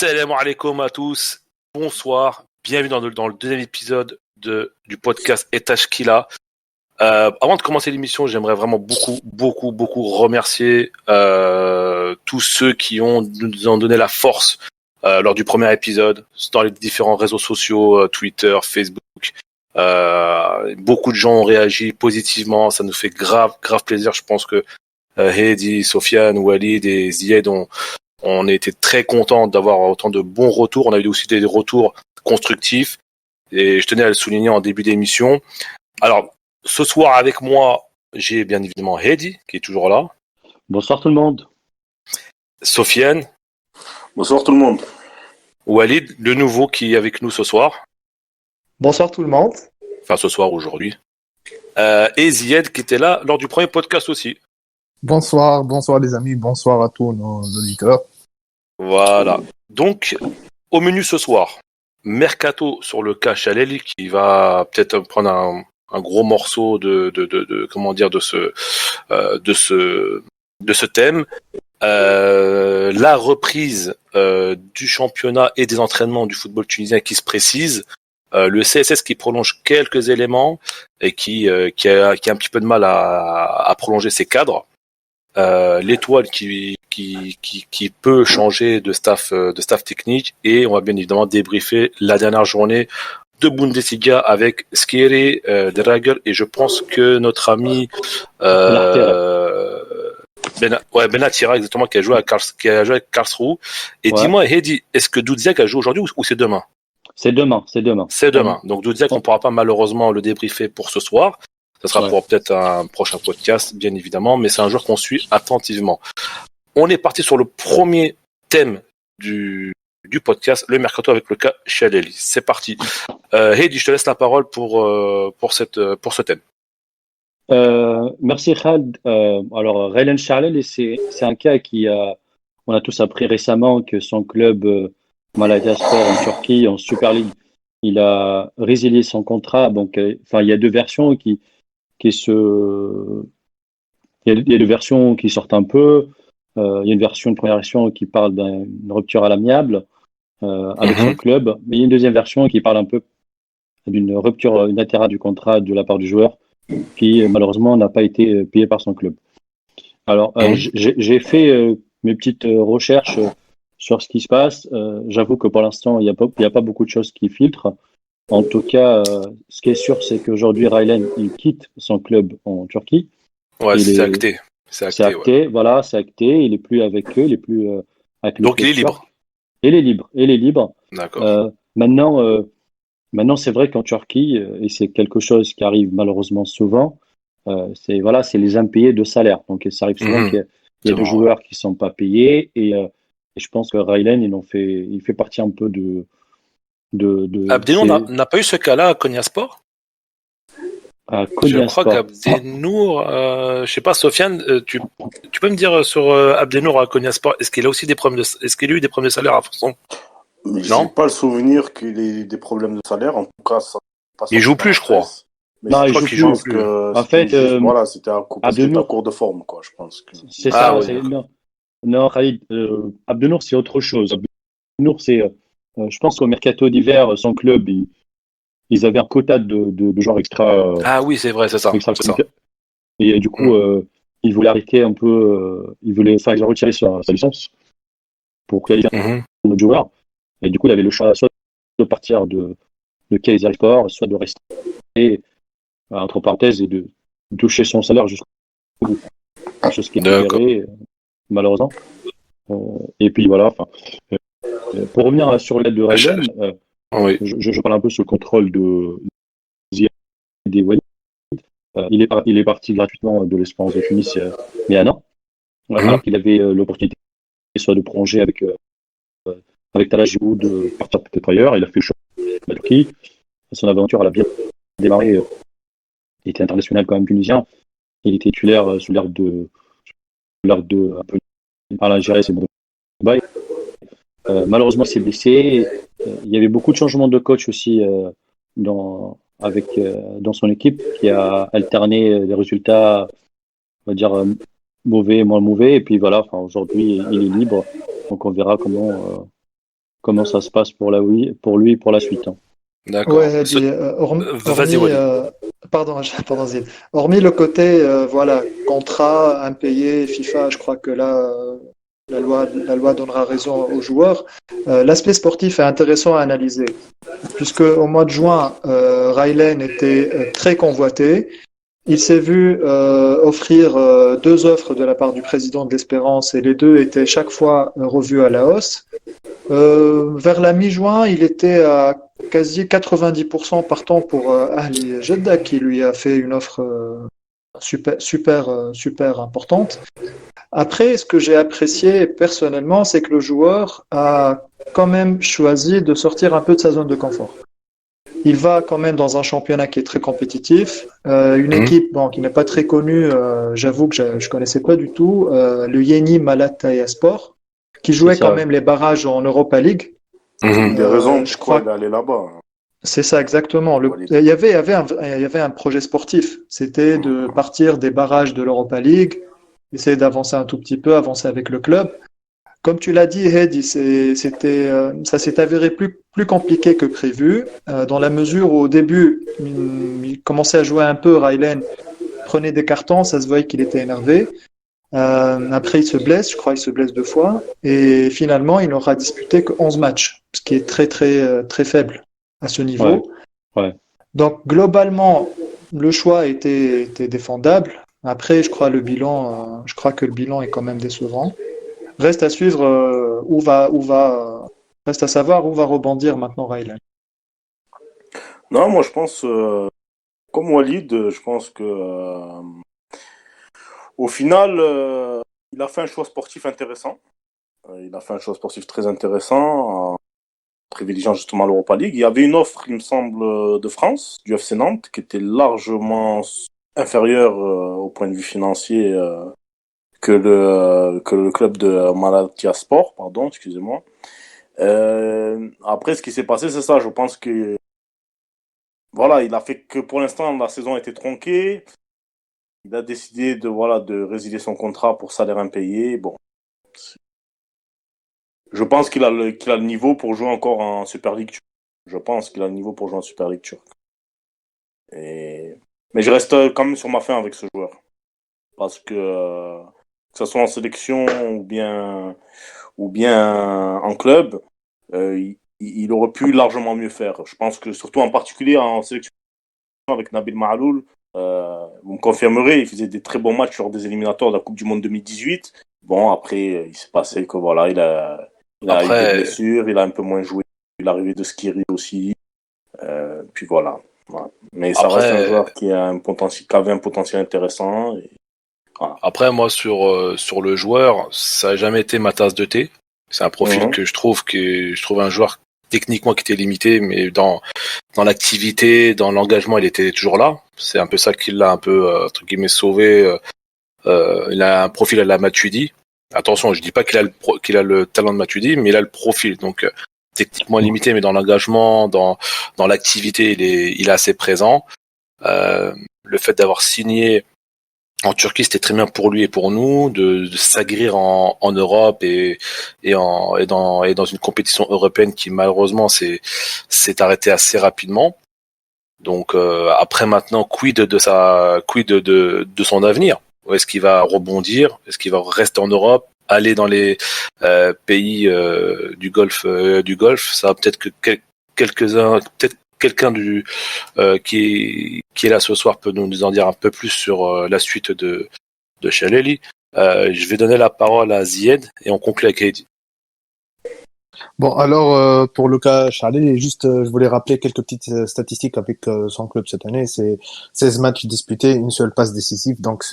Salam alaikum à tous, bonsoir, bienvenue dans le deuxième épisode du podcast Etashkila. Avant de commencer l'émission, j'aimerais vraiment beaucoup remercier tous ceux qui nous ont donné la force lors du premier épisode, dans les différents réseaux sociaux, Twitter, Facebook. Beaucoup de gens ont réagi positivement, ça nous fait grave plaisir. Je pense que Hedi, Sofiane, Walid et Zied on a été très contents d'avoir autant de bons retours. On a eu aussi des retours constructifs et je tenais à le souligner en début d'émission. Alors, ce soir avec moi, j'ai bien évidemment Hedi qui est toujours là. Bonsoir tout le monde. Sofiane. Bonsoir tout le monde. Walid, le nouveau qui est avec nous ce soir. Bonsoir tout le monde. Enfin, ce soir, aujourd'hui. Et Zied qui était là lors du premier podcast aussi. Bonsoir les amis, bonsoir à tous nos auditeurs. Voilà. Donc, au menu ce soir, Mercato sur le cas Chalel qui va peut-être prendre un gros morceau de ce thème. La reprise du championnat et des entraînements du football tunisien qui se précise. Le CSS qui prolonge quelques éléments et qui a un petit peu de mal à prolonger ses cadres. L'étoile qui peut changer de staff technique, et on va bien évidemment débriefer la dernière journée de Bundesliga avec Skiri, Drager, et je pense que notre ami Benatira exactement qui a joué avec Karlsruhe. Et ouais. Dis-moi Hedi, est-ce que Doudziak a joué aujourd'hui ou c'est demain? C'est demain. Donc Doudziak, on pourra pas malheureusement le débriefer pour ce soir. Ça sera pour peut-être un prochain podcast, bien évidemment, mais c'est un joueur qu'on suit attentivement. On est parti sur le premier thème du podcast, le mercato avec le cas Chaleli. C'est parti. Hedi, je te laisse la parole pour ce thème. Merci Khaled. Alors Raylan Chaleli, c'est un cas on a tous appris récemment que son club Malatyaspor en Turquie, en Super League, il a résilié son contrat. Donc, il y a deux versions il y a deux versions qui sortent un peu. Il y a une première version qui parle d'une rupture à l'amiable avec son club, mais il y a une deuxième version qui parle un peu d'une rupture unilatérale du contrat de la part du joueur qui malheureusement n'a pas été payé par son club. Alors, j'ai fait mes petites recherches sur ce qui se passe. J'avoue que pour l'instant, il n'y a pas beaucoup de choses qui filtrent. En tout cas, ce qui est sûr, c'est qu'aujourd'hui, Raylan, il quitte son club en Turquie. Ouais, c'est acté. C'est acté, voilà, c'est acté. Il n'est plus avec eux, il n'est plus avec le club. Donc, il est libre. Il est libre. D'accord. Maintenant, c'est vrai qu'en Turquie, et c'est quelque chose qui arrive malheureusement souvent, c'est les impayés de salaire. Donc, ça arrive souvent qu'il y a des joueurs qui ne sont pas payés. Et je pense que Raylan, il fait partie un peu de Abdenour n'a pas eu ce cas-là à Konyaspor. Je crois qu'Abdenour, je sais pas, Sofiane, tu peux me dire sur Abdenour à Konyaspor, est-ce qu'il a aussi eu des problèmes de salaire à Fonson? Je n'ai pas le souvenir qu'il ait des problèmes de salaire. En tout cas, il joue plus, je crois. Mais non, je crois qu'il joue plus. En fait, c'était un cours de forme, quoi. Je pense que c'est ça. Non, Khalid, Abdenour, c'est autre chose. Abdenour, c'est je pense qu'au mercato d'hiver, son club, ils avaient un quota de joueurs extra. Ah oui, c'est vrai, c'est ça. Et du coup, ils voulaient arrêter un peu. Ils ont retiré sa licence pour qualifier un autre joueur. Et du coup, il avait le choix soit de partir de Kayserispor, soit de rester, entre parenthèses, et de toucher son salaire jusqu'au bout. Quelque chose qui est toléré, malheureusement. Et puis voilà. Pour revenir sur l'aide de Raylan, je parle un peu sous le contrôle de Ziad et Walid. Il est parti gratuitement de l'Espérance de Tunis il y a un an, alors qu'il avait l'opportunité soit de prolonger avec Talaj ou de partir peut-être ailleurs. Il a fait le choix de la Turquie. Son aventure elle a bien démarré. Il était international quand même tunisien. Il était titulaire sous l'ère de un peu par l'Algérie, c'est bon. Malheureusement, il s'est blessé. Il y avait beaucoup de changements de coach aussi dans son équipe qui a alterné les résultats, on va dire, mauvais, moins mauvais. Et puis voilà, aujourd'hui, il est libre. Donc on verra comment comment ça se passe pour lui pour la suite. Hein. D'accord. Ouais, Vas-y, Walid. pardon, Zid. Hormis le côté, voilà, contrat, impayé, FIFA, je crois que là, la loi donnera raison aux joueurs. L'aspect sportif est intéressant à analyser, puisque au mois de juin, Raylan était très convoité. Il s'est vu offrir deux offres de la part du président de l'Espérance et les deux étaient chaque fois revus à la hausse. Vers la mi-juin, il était à quasi 90% partant pour Ahli Jeddah qui lui a fait une offre super importante. Après, ce que j'ai apprécié personnellement, c'est que le joueur a quand même choisi de sortir un peu de sa zone de confort. Il va quand même dans un championnat qui est très compétitif, une équipe qui n'est pas très connue, j'avoue que je connaissais pas du tout, le Yeni Malatya Sport, qui jouait quand même les barrages en Europa League. Des raisons je crois d'aller là-bas. c'est ça exactement. Il y avait un projet sportif, c'était de partir des barrages de l'Europa League, essayer d'avancer un tout petit peu, avancer avec le club. Comme tu l'as dit, Heidi, ça s'est avéré plus compliqué que prévu, dans la mesure où au début, il commençait à jouer un peu, Raylan prenait des cartons, ça se voyait qu'il était énervé. Après, il se blesse, je crois qu'il se blesse 2 fois, et finalement, il n'aura disputé que 11 matchs, ce qui est très faible à ce niveau. Ouais. Donc, globalement, le choix était défendable. Après, je crois que le bilan est quand même décevant. Reste à suivre reste à savoir où va rebondir maintenant Raylan. Non, moi je pense, comme Walid, je pense que au final, il a fait un choix sportif intéressant. Il a fait un choix sportif très intéressant, en privilégiant justement l'Europa League. Il y avait une offre, il me semble, de France, du FC Nantes, qui était largement inférieure au point de vue financier que le club de Malatya Sport, pardon, excusez-moi. Après, ce qui s'est passé, c'est ça. Je pense que voilà, il a fait que pour l'instant la saison a été tronquée. Il a décidé de résilier son contrat pour salaire impayé. Bon, je pense qu'il a le niveau pour jouer encore en Super League turque. Je pense qu'il a le niveau pour jouer en Super League turque. Mais je reste quand même sur ma faim avec ce joueur parce que ce soit en sélection ou bien en club, il aurait pu largement mieux faire. Je pense que surtout en particulier en sélection avec Nabil Mahaloul, vous me confirmerez, il faisait des très bons matchs lors des éliminatoires de la Coupe du Monde 2018. Bon, après, il s'est passé que voilà, il a eu des blessures, il a un peu moins joué. L'arrivée de Skiri aussi. Puis voilà. Mais ça reste un joueur qui avait un potentiel intéressant. Et voilà. Après, moi, sur le joueur, ça n'a jamais été ma tasse de thé. C'est un profil que je trouve un joueur techniquement qui était limité, mais dans l'activité, dans l'engagement, il était toujours là. C'est un peu ça qui l'a un peu, entre guillemets, sauvé. Il a un profil à la Matuidi. Attention, je dis pas qu'il a le talent de Matuidi, mais il a le profil. Donc, techniquement limité, mais dans l'engagement, dans l'activité, il est assez présent. Le fait d'avoir signé en Turquie, c'était très bien pour lui et pour nous de s'aguerrir en Europe et dans une compétition européenne qui malheureusement s'est arrêtée assez rapidement. Donc après maintenant, quid de son avenir? Est-ce qu'il va rebondir? Est-ce qu'il va rester en Europe? Aller dans les pays du Golfe, ça va peut-être que quelqu'un qui est là ce soir peut nous en dire un peu plus sur la suite de Chaleli. Je vais donner la parole à Zied et on conclut avec Heidi. Bon, alors, pour le cas Chaleli, juste, je voulais rappeler quelques petites statistiques avec son club cette année. C'est 16 matchs disputés, une seule passe décisive. Donc,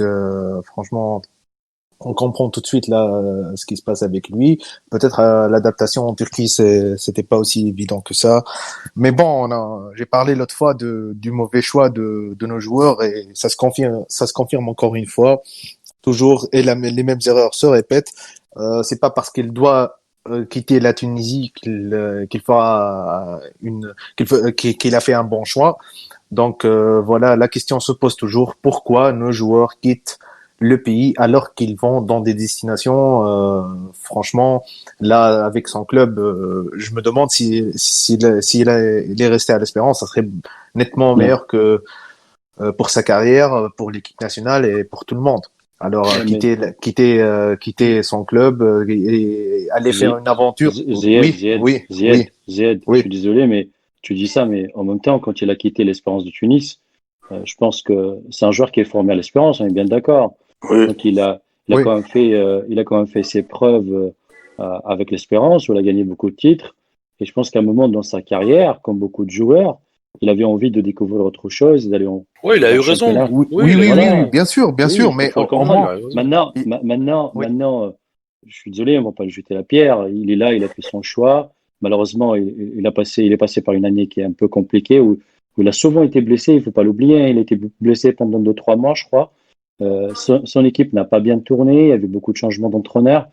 franchement, on comprend tout de suite là ce qui se passe avec lui. Peut-être l'adaptation en Turquie, c'était pas aussi évident que ça. Mais bon, j'ai parlé l'autre fois du mauvais choix de nos joueurs et ça se confirme encore une fois. Toujours et les mêmes erreurs se répètent. C'est pas parce qu'il doit quitter la Tunisie qu'il a fait un bon choix. Donc voilà, la question se pose toujours, pourquoi nos joueurs quittent le pays alors qu'ils vont dans des destinations. Franchement, là, avec son club, je me demande il est resté à l'Espérance, ça serait nettement Ouais. meilleur que pour sa carrière, pour l'équipe nationale et pour tout le monde. Alors Ouais, mais quitter son club et aller faire une aventure. Oui, oui, oui, Zied, je suis oui. désolé, mais tu dis ça, mais en même temps, quand il a quitté l'Espérance de Tunis, je pense que c'est un joueur qui est formé à l'Espérance, on est bien d'accord. Oui. Donc il a Oui. quand même il a quand même fait ses preuves avec l'Espérance, où il a gagné beaucoup de titres. Et je pense qu'à un moment dans sa carrière, comme beaucoup de joueurs, il avait envie de découvrir autre chose, d'aller Oui, il a dans eu le raison. championnat. Oui, Oui, oui, il a eu oui, oui, raison. oui, Voilà, bien oui, sûr, je te mais fais le au Il comprendre. moins, a eu raison. Maintenant, il- oui, maintenant, je suis désolé, on va pas lui jeter la pierre. Il est là, il a fait son choix. Malheureusement, il est passé par une année qui est un peu compliquée où il a souvent été blessé. Il faut pas l'oublier, hein. Il a été blessé pendant 2, 3 mois, je crois. Son équipe n'a pas bien tourné. Il y avait beaucoup de changements d'entraîneur.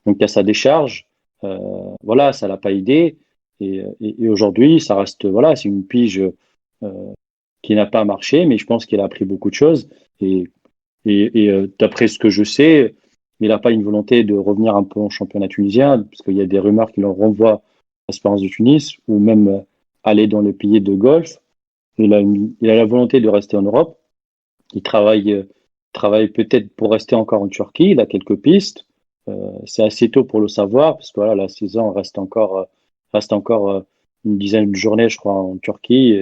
Donc, à sa décharge, euh, voilà, ça l'a pas aidé. Et aujourd'hui, ça reste, voilà, c'est une pige qui n'a pas marché, mais je pense qu'il a appris beaucoup de choses. Et d'après ce que je sais, il n'a pas une volonté de revenir un peu en championnat tunisien, parce qu'il y a des rumeurs qui le renvoient à l'Espérance de Tunis, ou même aller dans les pays de Golfe. Il a la volonté de rester en Europe. Il travaille peut-être pour rester encore en Turquie. Il a quelques pistes. C'est assez tôt pour le savoir, parce que voilà, la saison reste encore une dizaine de journées, je crois, en Turquie.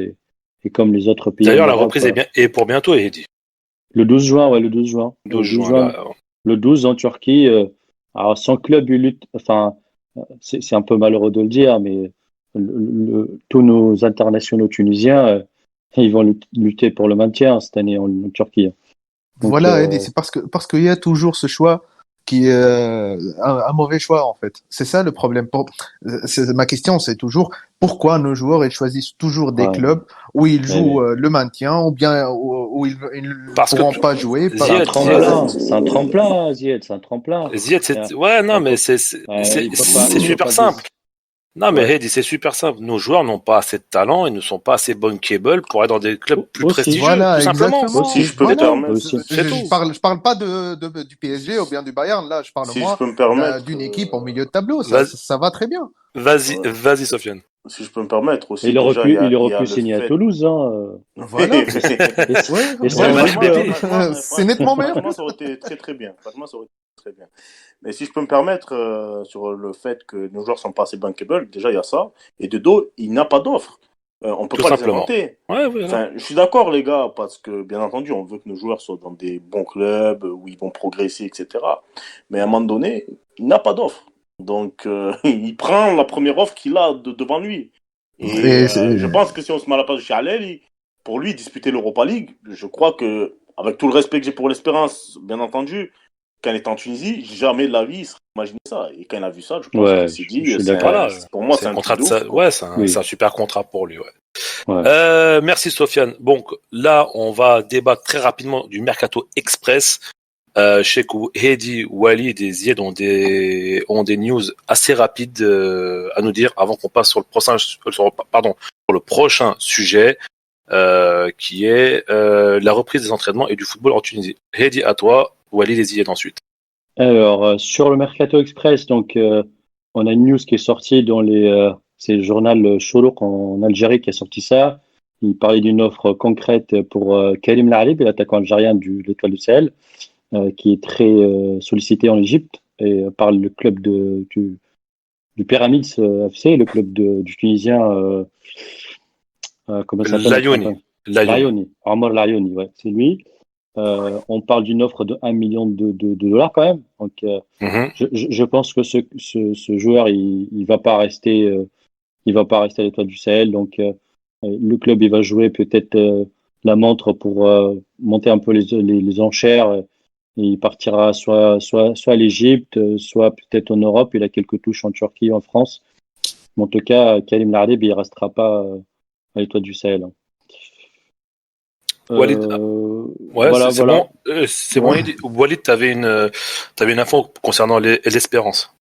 Et comme les autres pays en D'ailleurs, la Europe, reprise est bien et pour bientôt, Eddie. le 12 juin, ouais, le 12 juin. 12 Le 12 juin, juin, là. le 12 en Turquie. Alors, son club, il lutte, enfin, c'est un peu malheureux de le dire, mais tous nos internationaux tunisiens, ils vont lutter pour le maintien cette année en Turquie. Donc, voilà, Eddie, c'est parce qu'il y a toujours ce choix qui est un mauvais choix en fait. C'est ça le problème. Ma question, c'est toujours pourquoi nos joueurs ils choisissent toujours des ouais, clubs où ils jouent mais le maintien ou bien où ils ne Parce que pourront pas jouer. c'est un Ziad, tremplin, c'est un tremplin, Zied, c'est un tremplin. Ziad, Euh, ouais, non, On mais peut, ouais, c'est il peut super pas simple. Non, mais ouais. Heidi, c'est super simple. Nos joueurs n'ont pas assez de talent, ils ne sont pas assez bankable pour être dans des clubs plus Aussi, prestigieux, tout Voilà, simplement. Si exactement. je aussi, peux me Voilà. permettre, aussi. C'est tout. Je parle pas du PSG ou bien du Bayern. Là, je parle si je moi peux me permettre, d'une équipe au milieu de tableau. Vas- Ça va très bien. ouais, Vas-y, Sofiane. si je peux me permettre Et aussi, déjà, il il aurait y a pu le signer à fait. Toulouse, hein. Voilà. Et, et, Ouais, et c'est Ouais, un voilà. bel vas-y, club. bébé. C'est nettement meilleur que Franchement, ça ça. aurait été très très bien. Franchement, ça aurait été très bien. Mais si je peux me permettre, sur le fait que nos joueurs sont pas assez bankable, déjà il y a ça. Et de dos, il n'y a pas d'offre. On peut Tout pas les simplement. inventer. Ouais, voilà. Enfin, je suis d'accord, les gars, parce que bien entendu, on veut que nos joueurs soient dans des bons clubs où ils vont progresser, etc. Mais à un moment donné, il n'a pas d'offre. Donc, il prend la première offre qu'il a devant lui. Et Et je pense que si on se met à la place de Chalel, pour lui, disputer l'Europa League, je crois que, avec tout le respect que j'ai pour l'Espérance, bien entendu, quand il est en Tunisie, jamais de la vie, il serait imaginé ça. Et quand il a vu ça, je pense qu'il Ouais, s'est je dit, suis d'accord. Voilà. pour moi, C'est c'est un un contrat truc de de ouf, ça. quoi. Ouais, c'est Oui, un super contrat pour lui, ouais. ouais. Merci Sofiane. Donc là, on va débattre très rapidement du Mercato Express. Je sais que Heidi, Walid et Zied ont des news assez rapides à nous dire avant qu'on passe sur le prochain sujet qui est la reprise des entraînements et du football en Tunisie. Heidi, à toi, Walid et Zied ensuite. Alors, sur le Mercato Express, donc, on a une news qui est sortie dans c'est le journal Cholouk en Algérie qui a sorti ça. Il parlait d'une offre concrète pour Karim Lahalib, l'attaquant algérien de l'Étoile du Sahel, qui est très sollicité en Égypte et par le club du Pyramids FC, le club du Tunisien, comment ça s'appelle notre Layoni. enfant Layoni. Layoni, Omar Layoni, ouais, c'est lui. On parle d'une offre de 1 million de dollars quand même. Donc, Mhm. je pense que ce joueur, il va pas rester, il va pas rester à l'Étoile du Sahel. Donc, le club, il va jouer peut-être la montre pour monter un peu les enchères. Il partira soit à l'Égypte, soit peut-être en Europe. Il a quelques touches en Turquie, en France. Mais en tout cas, Karim Lardeb, il restera pas à l'Étoile du Sahel, hein. Walid, ouais, Voilà, c'est voilà. bon. C'est bon, Heidi. Walid, t'avais une info concernant l'Espérance.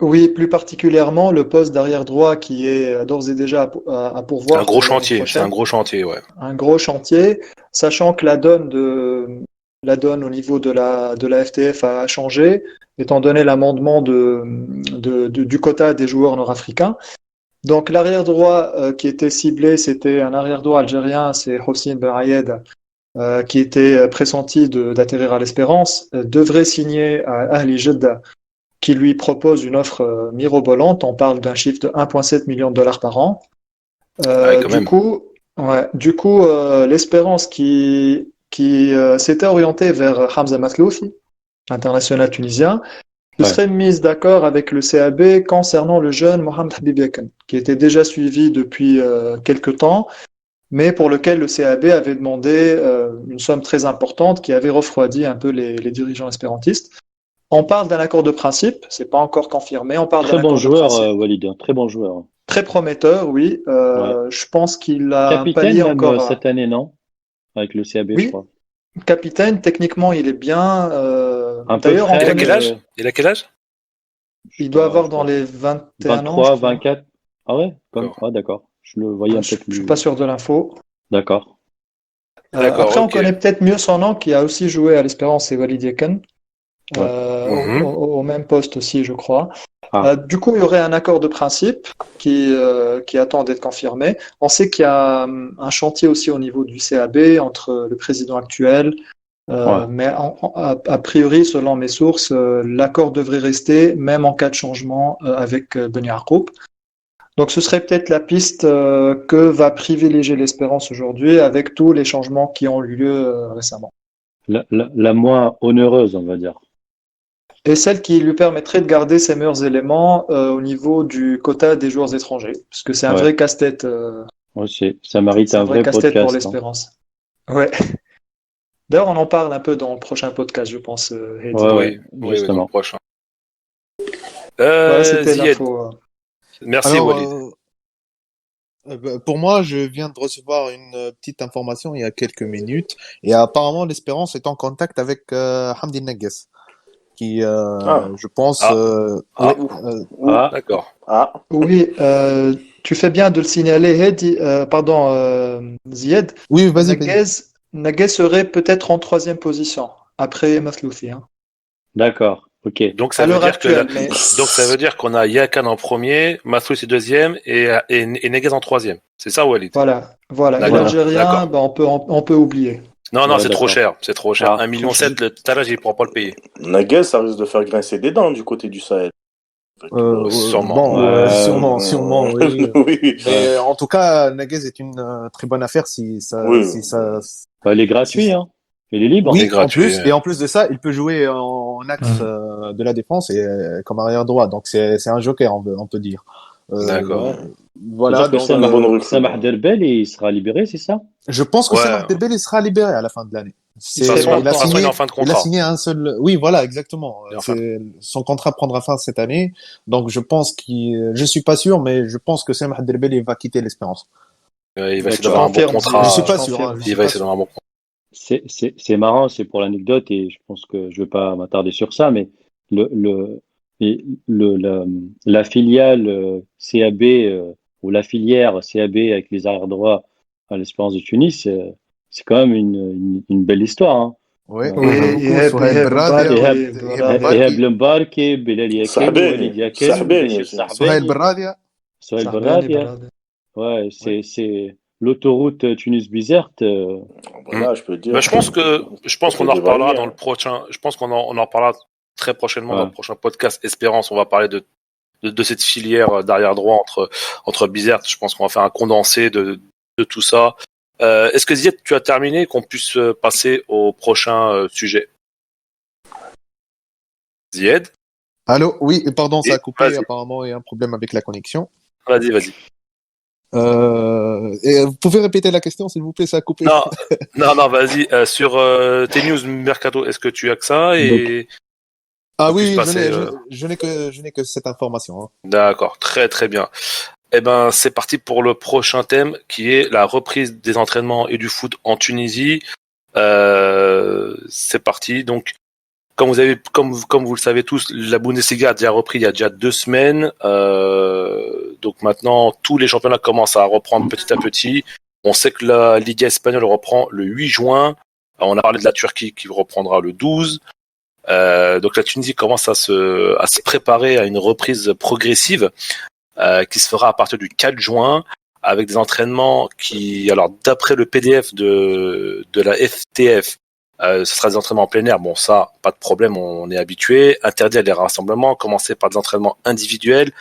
Oui, plus particulièrement le poste d'arrière droit qui est d'ores et déjà à C'est un pourvoir gros pour l'année chantier. C'est un prochaine. gros chantier, ouais. Un gros chantier, sachant que la donne la donne au niveau de la FTF a changé, étant donné l'amendement du quota des joueurs nord-africains. Donc l'arrière droit qui était ciblé, c'était un arrière droit algérien, c'est Hossein Benayed, qui était pressenti d'atterrir à l'Espérance, devrait signer à Ahli Jeddah, qui lui propose une offre mirobolante. On parle d'un chiffre de 1,7 million de dollars par an. Du coup, l'Espérance qui s'était orientée vers Hamza Mathlouthi, international tunisien, serait mise d'accord avec le CAB concernant le jeune Mohamed Habib Yakan, qui était déjà suivi depuis quelque temps, mais pour lequel le CAB avait demandé une somme très importante qui avait refroidi un peu les dirigeants espérantistes. On parle d'un accord de principe, c'est pas encore confirmé. On parle très bon joueur, Walid, très bon joueur. Très prometteur, oui. Je pense qu'il a capitaine un palier même encore cette année, non? Avec le CAB, oui. Je crois. Capitaine, techniquement, il est bien. D'ailleurs, il a quel âge? Il doit avoir dans les 21 ans. 23, 24. Ah ouais? D'accord. Je le voyais un peu plus. Je suis pas sûr de l'info. D'accord. Après, on connaît peut-être mieux son nom, qui a aussi joué à l'Espérance, c'est Walid Yakan. Au même poste aussi, je crois. Du coup, il y aurait un accord de principe qui attend d'être confirmé. On sait qu'il y a un chantier aussi au niveau du CAB entre le président actuel, mais a priori, selon mes sources, l'accord devrait rester, même en cas de changement avec Ben Yarkoub. Donc, ce serait peut-être la piste que va privilégier l'Espérance aujourd'hui avec tous les changements qui ont eu lieu récemment. La moins onéreuse, on va dire. Et celle qui lui permettrait de garder ses meilleurs éléments au niveau du quota des joueurs étrangers, parce que c'est un vrai casse-tête. Ça mérite un vrai casse-tête podcast pour l'Espérance. Ouais. D'ailleurs, on en parle un peu dans le prochain podcast, je pense. Oui, dans le prochain. C'était l'info. Merci, alors, Walid. Pour moi, je viens de recevoir une petite information il y a quelques minutes, et apparemment l'Espérance est en contact avec Hamdi Naguez, qui, je pense, d'accord. Oui, tu fais bien de le signaler, Zied. Oui, vas-y. Naguez serait peut-être en 3e position après Mathlouthi. D'accord. Ok. Donc ça veut dire qu'on a Yakan en premier, Mathlouthi deuxième et Neguez en 3e. C'est ça, Walid? Voilà. Et l'Algérien, on peut oublier. Non, c'est trop cher. C'est trop cher. 1,7 million, le talage, il ne pourra pas le payer. Naguez, ça risque de faire grincer des dents du côté du Sahel. Sûrement, oui. Oui. Mais en tout cas, Naguez est une très bonne affaire si ça. Il est gratuit, hein. Il est libre. Oui, en plus de ça, il peut jouer en axe de la défense et comme arrière droit. Donc c'est un joker, on peut dire. D'accord. Voilà. Donc Samah Derbel, il sera libéré, c'est ça? Je pense que Samah Derbel, il sera libéré à la fin de l'année. Il est en fin de contrat. Il a signé un seul. Oui, voilà, exactement. Son contrat prendra fin cette année. Donc je pense je suis pas sûr, mais je pense que Samah Derbel, il va quitter l'Espérance. Il va essayer d'avoir un bon contrat. Je suis pas sûr. Il va essayer d'avoir un bon contrat. C'est marrant, c'est pour l'anecdote et je pense que je vais pas m'attarder sur ça, mais la filiale CAB ou la filière CAB avec les arrière droits à l'Espérance de Tunis, c'est quand même une belle histoire. Hein. Oui. Ehab Lembarki, Bilal Yakin, Walid Yakin, Sohail Berradia. Ouais, c'est l'autoroute Tunis-Bizerte. Voilà, je peux dire. Mais je pense qu'on en reparlera dans le prochain. Je pense qu'on en reparlera très prochainement dans le prochain podcast Espérance. On va parler de cette filière d'arrière droit entre Bizerte. Je pense qu'on va faire un condensé de tout ça. Est-ce que Zied, tu as terminé, qu'on puisse passer au prochain sujet? Zied? Allô? Oui, pardon, ça a coupé. Apparemment, il y a un problème avec la connexion. Vas-y. Et vous pouvez répéter la question, s'il vous plaît, ça a coupé. Non, vas-y. Sur tes news Mercato, est-ce que tu as que ça oui, je n'ai que cette information. Hein. D'accord, très très bien. Eh ben, c'est parti pour le prochain thème, qui est la reprise des entraînements et du foot en Tunisie. C'est parti. Donc, comme vous le savez tous, la Bundesliga a déjà repris il y a déjà 2 semaines. Donc maintenant, tous les championnats commencent à reprendre petit à petit. On sait que la Liga espagnole reprend le 8 juin. On a parlé de la Turquie qui reprendra le 12. Donc la Tunisie commence à se préparer à une reprise progressive qui se fera à partir du 4 juin avec des entraînements qui, alors d'après le PDF de la FTF, ce sera des entraînements en plein air. Bon, ça, pas de problème, on est habitué. Interdire les rassemblements, commencer par des entraînements individuels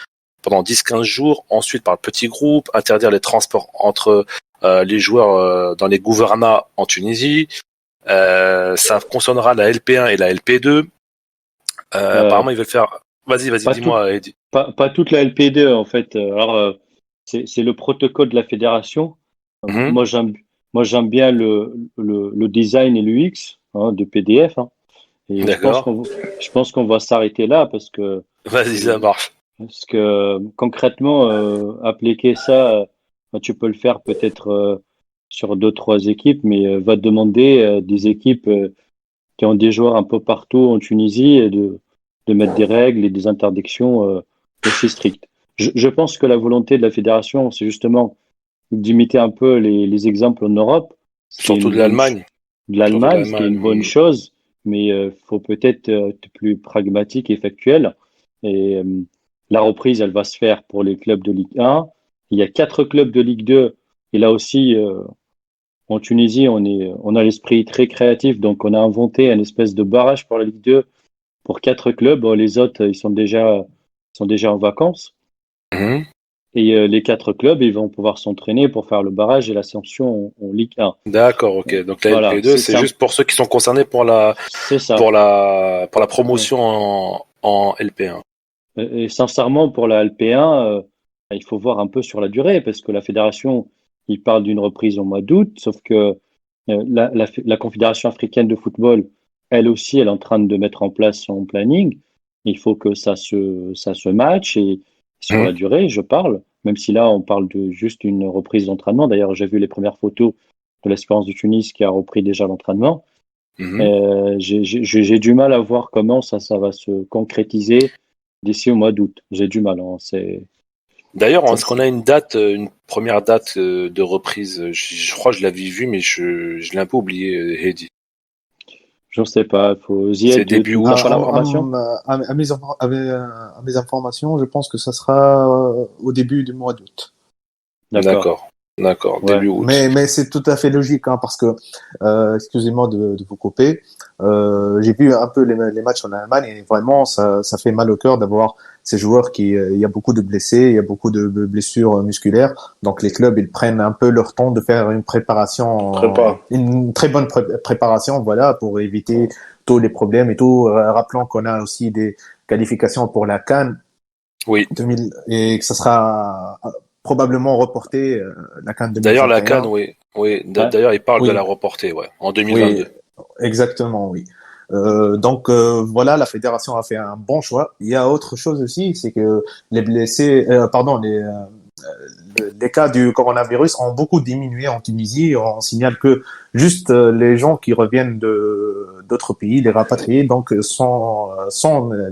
pendant 10-15 jours, ensuite par petits groupes, interdire les transports entre les joueurs dans les gouvernats en Tunisie. Ça concernera la LP1 et la LP2. Apparemment, ils veulent faire... Vas-y, dis-moi, Eddy. Pas toute la LP2, en fait. Alors, c'est le protocole de la fédération. Mhm. Moi, j'aime bien le design et l'UX de PDF. Et D'accord. je pense qu'on va s'arrêter là parce que Ça marche. concrètement, appliquer ça, tu peux le faire peut-être sur 2-3 équipes, mais va demander des équipes qui ont des joueurs un peu partout en Tunisie et de mettre des règles et des interdictions aussi strictes. Je pense que la volonté de la fédération, c'est justement d'imiter un peu les exemples en Europe. Surtout de l'Allemagne. De l'Allemagne, ce qui est une bonne chose, mais faut peut-être être plus pragmatique et factuel. Et la reprise, elle va se faire pour les clubs de Ligue 1. Il y a 4 clubs de Ligue 2. Et là aussi, en Tunisie, on a l'esprit très créatif. Donc, on a inventé un espèce de barrage pour la Ligue 2 pour 4 clubs. Bon, les autres, ils sont déjà en vacances. Mhm. Et les 4 clubs, ils vont pouvoir s'entraîner pour faire le barrage et l'ascension en Ligue 1. D'accord, ok. Donc la Voilà, LP2, c'est juste pour ceux qui sont concernés pour la promotion en LP1. Et sincèrement, pour la LP1, il faut voir un peu sur la durée, parce que la fédération, il parle d'une reprise au mois d'août, sauf que la Confédération africaine de football, elle aussi, elle est en train de mettre en place son planning. Il faut que ça se matche, et sur la durée, je parle, même si là, on parle de juste une reprise d'entraînement. D'ailleurs, j'ai vu les premières photos de l'Espérance de Tunis qui a repris déjà l'entraînement. J'ai du mal à voir comment ça va se concrétiser d'ici au mois d'août. J'ai du mal. D'ailleurs, est-ce qu'on a une première date de reprise? Je crois que je l'avais vu, mais je l'ai un peu oublié, Heidi. Je ne sais pas. C'est début août, je crois. À mes informations, je pense que ça sera au début du mois d'août. D'accord, Ouais. début août. Mais c'est tout à fait logique, parce que, excusez-moi de vous couper, j'ai vu un peu les matchs en Allemagne et vraiment ça fait mal au cœur d'avoir ces joueurs il y a beaucoup de blessés, il y a beaucoup de blessures musculaires, donc les clubs ils prennent un peu leur temps de faire une une très bonne préparation, voilà, pour éviter tous les problèmes et tout. Rappelons qu'on a aussi des qualifications pour la CAN. Oui. 2000 et que ça sera probablement reporté la CAN 2021. D'ailleurs, la CAN, oui. D'ailleurs, il parle de la reporter, en 2022. Oui, exactement, oui. Voilà, la fédération a fait un bon choix. Il y a autre chose aussi, c'est que les blessés, les cas du coronavirus ont beaucoup diminué en Tunisie. On signale que juste les gens qui reviennent d'autres pays, les rapatriés, donc sont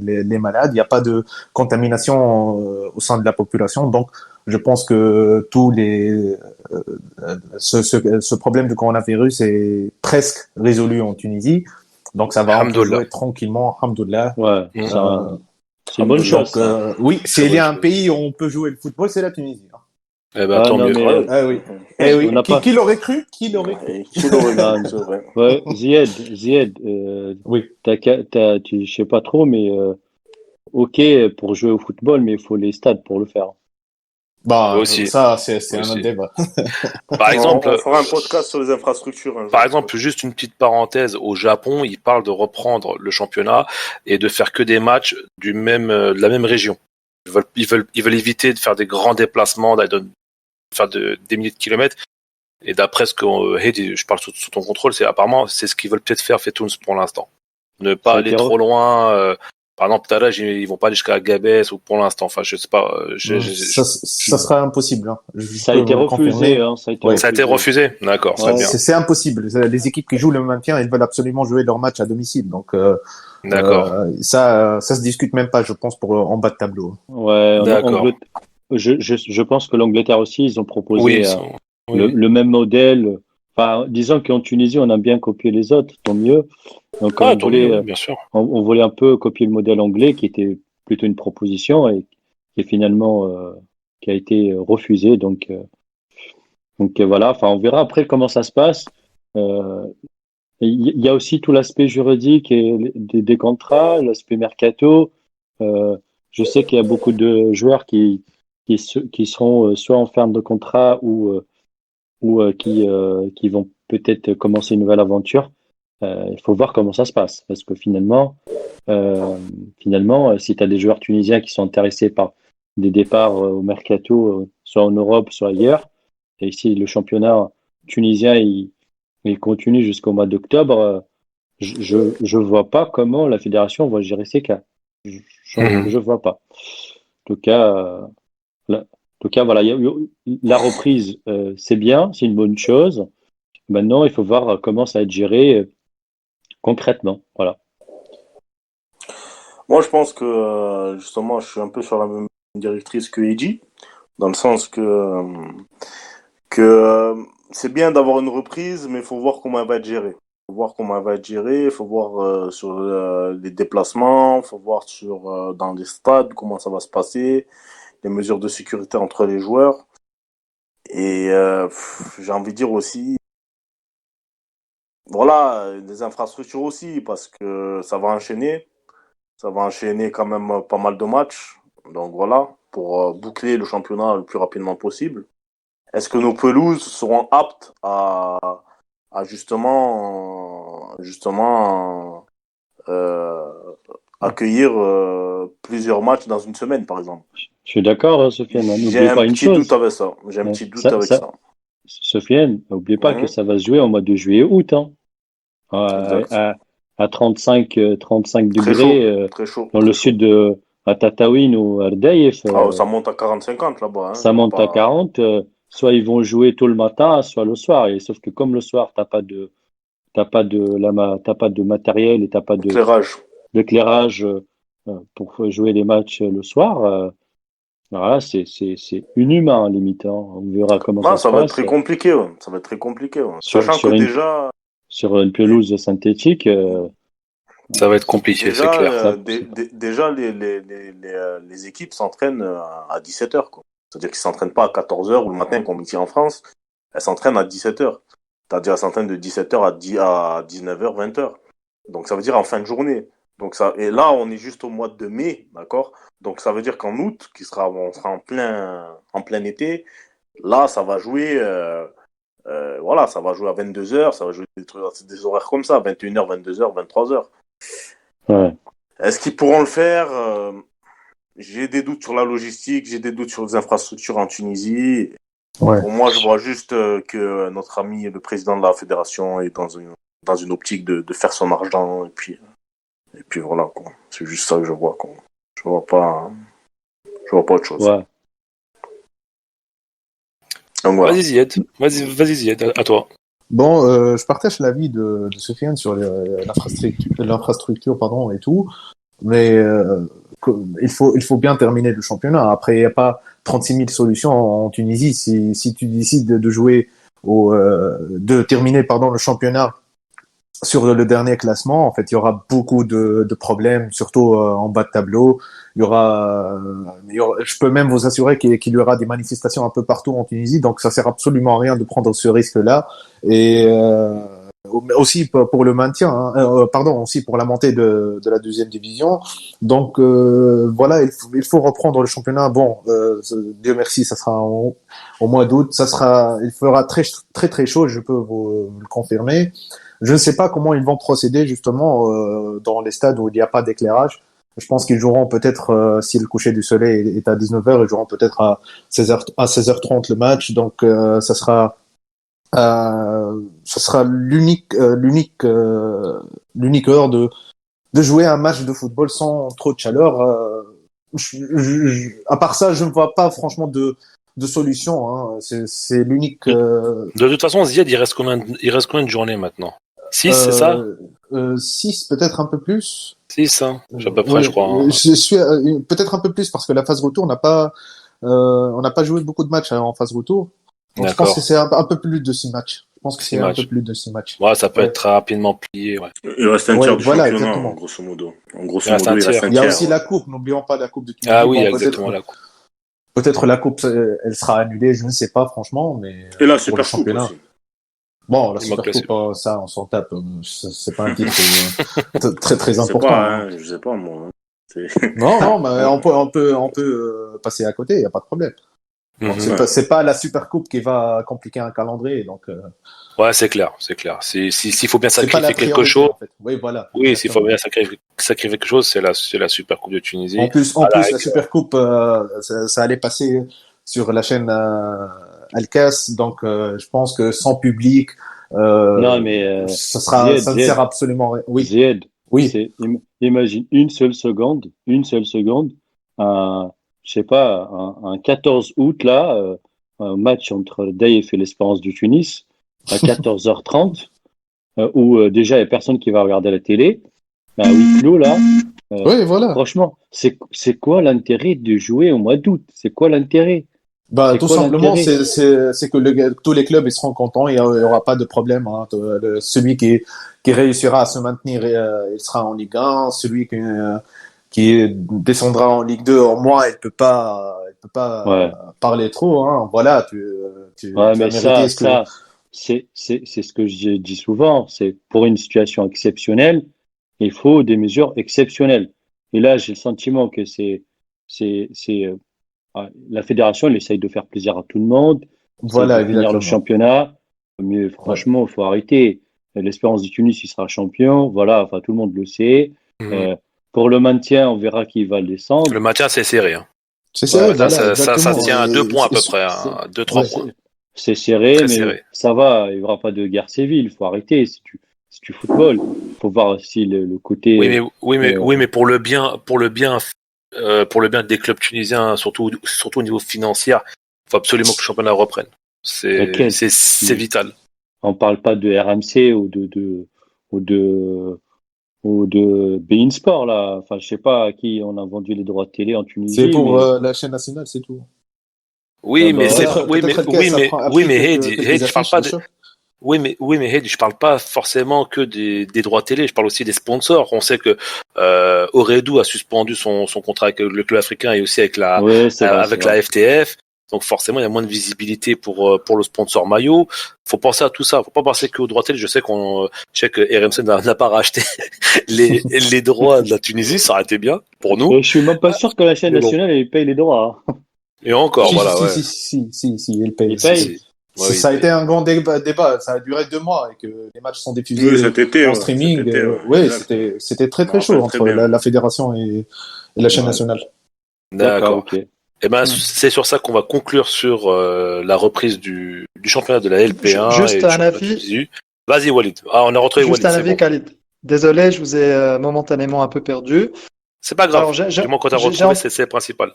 les malades. Il n'y a pas de contamination au sein de la population. Donc, je pense que ce problème de coronavirus est presque résolu en Tunisie. Donc, ça va jouer tranquillement, alhamdoulilah. Ouais, c'est une bonne chose. Oui, s'il y a un pays où on peut jouer le football, c'est la Tunisie. Eh ben, tant mieux. Oui. Qui l'aurait cru? Ouais, Zied, oui. Je sais pas trop, mais ok pour jouer au football, mais il faut les stades pour le faire. Aussi. Ça, c'est un autre débat. Par exemple, on fera un podcast sur les infrastructures. Par exemple, juste une petite parenthèse, au Japon, ils parlent de reprendre le championnat et de faire que des matchs de la même région. Ils veulent éviter de faire des grands déplacements, de faire des milliers de kilomètres. Et d'après ce que je parle sous ton contrôle, apparemment c'est ce qu'ils veulent peut-être faire Fetouns pour l'instant. Ne pas aller trop loin. Par exemple, tout à l'heure, ils vont pas aller jusqu'à Agabès ou pour l'instant. Enfin, je sais pas. Ça sera impossible. Ça a été refusé. Ça a été refusé. D'accord, ouais, c'est impossible. Les équipes qui jouent le maintien, elles veulent absolument jouer leur match à domicile. Donc, d'accord. Ça se discute même pas, je pense, en bas de tableau. Ouais, d'accord. Je pense que l'Angleterre aussi, ils ont proposé le même modèle. Enfin, disons qu'en Tunisie, on a bien copié les autres, tant mieux. Donc, Tant mieux, bien sûr. on voulait un peu copier le modèle anglais, qui était plutôt une proposition et qui est finalement qui a été refusé. Donc voilà. Enfin, on verra après comment ça se passe. Euh, il y a aussi tout l'aspect juridique et des contrats, l'aspect mercato. Euh, je sais qu'il y a beaucoup de joueurs qui seront soit en fin de contrat ou qui vont peut-être commencer une nouvelle aventure. Il faut voir comment ça se passe. Parce que finalement, si tu as des joueurs tunisiens qui sont intéressés par des départs au mercato, soit en Europe, soit ailleurs, et si le championnat tunisien il continue jusqu'au mois d'octobre, je vois pas comment la fédération va gérer ces cas. Je vois pas. En tout cas, voilà, la reprise, c'est bien, c'est une bonne chose. Maintenant, il faut voir comment ça va être géré concrètement. Voilà. Moi, je pense que justement, je suis un peu sur la même directrice que Eddie, dans le sens que c'est bien d'avoir une reprise, mais il faut voir comment elle va être gérée. Il faut voir comment elle va être gérée, il faut voir sur les déplacements, il faut voir sur dans les stades comment ça va se passer, les mesures de sécurité entre les joueurs. Et j'ai envie de dire aussi, voilà, les infrastructures aussi, parce que ça va enchaîner quand même pas mal de matchs. Donc voilà, pour boucler le championnat le plus rapidement possible. Est-ce que nos pelouses seront aptes à justement accueillir plusieurs matchs dans une semaine, par exemple? Je suis d'accord, hein, Sofiane. J'ai N'oublie un pas une petit doute chose. avec ça. J'ai un Euh, petit doute Ça, avec ça, ça. Sofiane, n'oublie pas que Mhm, ça va se jouer au mois de juillet-août, hein. exact. À 35 Très degrés chaud, très chaud, dans le très chaud. sud à Tataouine ou à Ardèche, Ah, ça monte à 40-50 là-bas, hein. ça Il y a monte à pas 40. Soit ils vont jouer tôt le matin, soit le soir. Et sauf que comme le soir, t'as pas de matériel et t'as pas d'éclairage. d'éclairage pour jouer les matchs le soir. Voilà, c'est inhumain, limite, hein. On verra comment Non, ça se ça va être passe très compliqué, ouais. Ça va être très compliqué, ouais. sur, Sachant que sur une, déjà, sur une pelouse synthétique. Ça va être compliqué, c'est déjà, clair. déjà les équipes s'entraînent à 17h, quoi. C'est-à-dire qu'ils s'entraînent pas à 14h ou le matin comme ici en France. Elles s'entraînent à 17h. C'est-à-dire elles s'entraînent de 17h à 19h, 20h. Donc ça veut dire en fin de journée. Donc ça, et là, on est juste au mois de mai, d'accord? Donc ça veut dire qu'en août, on sera en plein été, là, ça va jouer, voilà, ça va jouer à 22h, ça va jouer des horaires comme ça, 21h, 22h, 23h. Ouais. Est-ce qu'ils pourront le faire? J'ai des doutes sur la logistique, j'ai des doutes sur les infrastructures en Tunisie. Ouais. Pour moi, je vois juste que notre ami, le président de la fédération, est dans une optique de faire son argent. Et puis voilà, quoi. C'est juste ça que je vois, quoi. Je vois pas, je vois pas autre chose. Ouais. Donc voilà. Vas-y, Zied. Vas-y, Zied, à toi. Bon, je partage l'avis de Sofiane sur l'infrastructure, pardon, et tout, mais il faut bien terminer le championnat. Après, il n'y a pas 36 000 solutions en Tunisie. Si tu décides de jouer de terminer, pardon, le championnat sur le dernier classement, en fait, il y aura beaucoup de problèmes, surtout en bas de tableau. Je peux même vous assurer qu'il y aura des manifestations un peu partout en Tunisie, donc ça sert absolument à rien de prendre ce risque-là. Et aussi pour le maintien, hein, pardon, aussi pour la montée de la deuxième division. Donc voilà, il faut reprendre le championnat. Bon, Dieu merci, ça sera au mois d'août. Il fera très très très chaud, je peux vous le confirmer. Je ne sais pas comment ils vont procéder justement dans les stades où il n'y a pas d'éclairage. Je pense qu'ils joueront peut-être, si le coucher du soleil est à 19h, ils joueront peut-être à 16h30 le match. Donc ça sera l'unique heure de jouer un match de football sans trop de chaleur. À part ça, je ne vois pas franchement de solution. Hein. C'est l'unique. De toute façon, Zied, il reste combien de journées maintenant? 6, c'est ça? 6, peut-être un peu plus. 6, hein, à peu près, je Ouais, crois. Hein. je suis peut-être un peu plus parce que la phase retour on n'a pas joué beaucoup de matchs en phase retour. Donc je pense que D'accord. c'est un peu plus de 6 matchs. Je pense que 6 c'est un matchs. peu plus de 6 matchs. Ouais, ça peut Ouais. être très rapidement plié. Ouais. Il reste un Ouais, tiers du voilà, championnat, exactement. grosso modo. En grosso Il reste modo, un il reste tiers. un Il y a tiers. aussi Ouais. la coupe, n'oublions pas la coupe de Tunisie. Ah oui, Bon, exactement, la coupe. peut-être la coupe, elle sera annulée, je ne sais pas franchement, mais Et la pour le Super Coupe championnat. aussi. Bon, la Il manque Super la Coupe, Super. ça, on s'en tape. C'est pas un titre très très Je sais important. pas, Hein. je sais pas, moi. Hein. Non, mais on peut passer à côté, il y a pas de problème. Donc Mhm. c'est pas la Super Coupe qui va compliquer un calendrier, donc Ouais, c'est clair. S'il faut bien c'est pas la sacrifier quelque priorité chose, en fait. Oui, voilà. oui, s'il faut Exactement. bien sacrifier quelque chose, c'est la Super Coupe de Tunisie. En À la plus, la rigueur. Super Coupe, ça allait passer sur la chaîne Alcas, donc je pense que sans public, Non, mais ça ne sert absolument à rien. Oui, Zied, oui, imagine une seule seconde, un, je sais pas, un 14 août là, un match entre Daïf et l'Espérance du Tunis à 14h30, où déjà il n'y a personne qui va regarder la télé, à huis clos là. oui, voilà. Franchement, c'est quoi l'intérêt de jouer au mois d'août? C'est quoi l'intérêt? Bah, C'est tout quoi simplement, l'intérêt? c'est que tous les clubs ils seront contents, il y aura pas de problème. Hein. Celui qui réussira à se maintenir, il sera en Ligue 1. Celui qui descendra en Ligue 2, au moins, il peut Ouais. pas parler trop. Hein. Voilà, Ouais, tu as mais mérité ce que. c'est ce que je dis souvent. C'est pour une situation exceptionnelle, il faut des mesures exceptionnelles. Et là, j'ai le sentiment que la fédération, elle essaye de faire plaisir à tout le monde, essaye de Voilà, finir le exactement. championnat. Mais Ouais. franchement, il faut arrêter. L'Espérance du Tunis, il sera champion. Voilà, enfin, tout le monde le sait. Mhm. Euh, pour le maintien, on verra qui va le descendre. Le maintien, c'est serré. Hein. C'est Ouais, serré, Ça, voilà, ça exactement. tient à 2 points à peu près, c'est à 2-3 Ouais. points. c'est serré, Très mais serré. ça va. Il n'y aura pas de guerre civile. Il faut arrêter. C'est du football. Il faut voir aussi le côté. Oui, mais pour le bien des clubs tunisiens, surtout au niveau financier, il faut absolument que le championnat reprenne. Lequel? C'est vital. On parle pas de RMC ou de Bein Sport là. Enfin, je sais pas à qui on a vendu les droits de télé en C'est Tunisie, pour mais la chaîne nationale, c'est tout. ah Oui, mais bah c'est voilà. Peut-être Alcaraz, a oui, pris mais Heidi, quelques Je parle affiches, pas bien de sûr. oui, mais Heidi, je parle pas forcément que des droits télé. Je parle aussi des sponsors. On sait que Ooredoo a suspendu son contrat avec le club africain et aussi Oui, c'est vrai, c'est avec vrai. la FTF. Donc forcément, il y a moins de visibilité pour le sponsor maillot. Faut penser à tout ça. Faut pas penser qu'aux droits télé. Je sais que RMC n'a pas racheté les droits de la Tunisie. Ça aurait été bien pour nous. Et je suis même pas sûr que la chaîne Mais bon. nationale elle paye les droits. Hein. Et encore, Si, voilà, si, ouais. si, il paye. Ils payent. Si. Ouais, oui, Ça a été un grand débat. Ça a duré 2 mois et que les matchs sont Oui, diffusés cet été, en ouais. Cet streaming. été, ouais. Ouais, Exact. c'était très Je me très chaud rappelle très entre bien. la fédération et la chaîne Ouais. nationale. D'accord, D'accord. ok. Eh ben, c'est sur ça qu'on va conclure sur la reprise du championnat de la LP1 Juste et du un championnat de avis, Tunisie. Vas-y, Walid. Ah, on a retrouvé juste Walid, un c'est avis, bon. Khalid. Désolé, je vous ai momentanément un peu perdu. C'est pas Alors, grave. Du moins, quand t'as retrouvé, c'est le principal.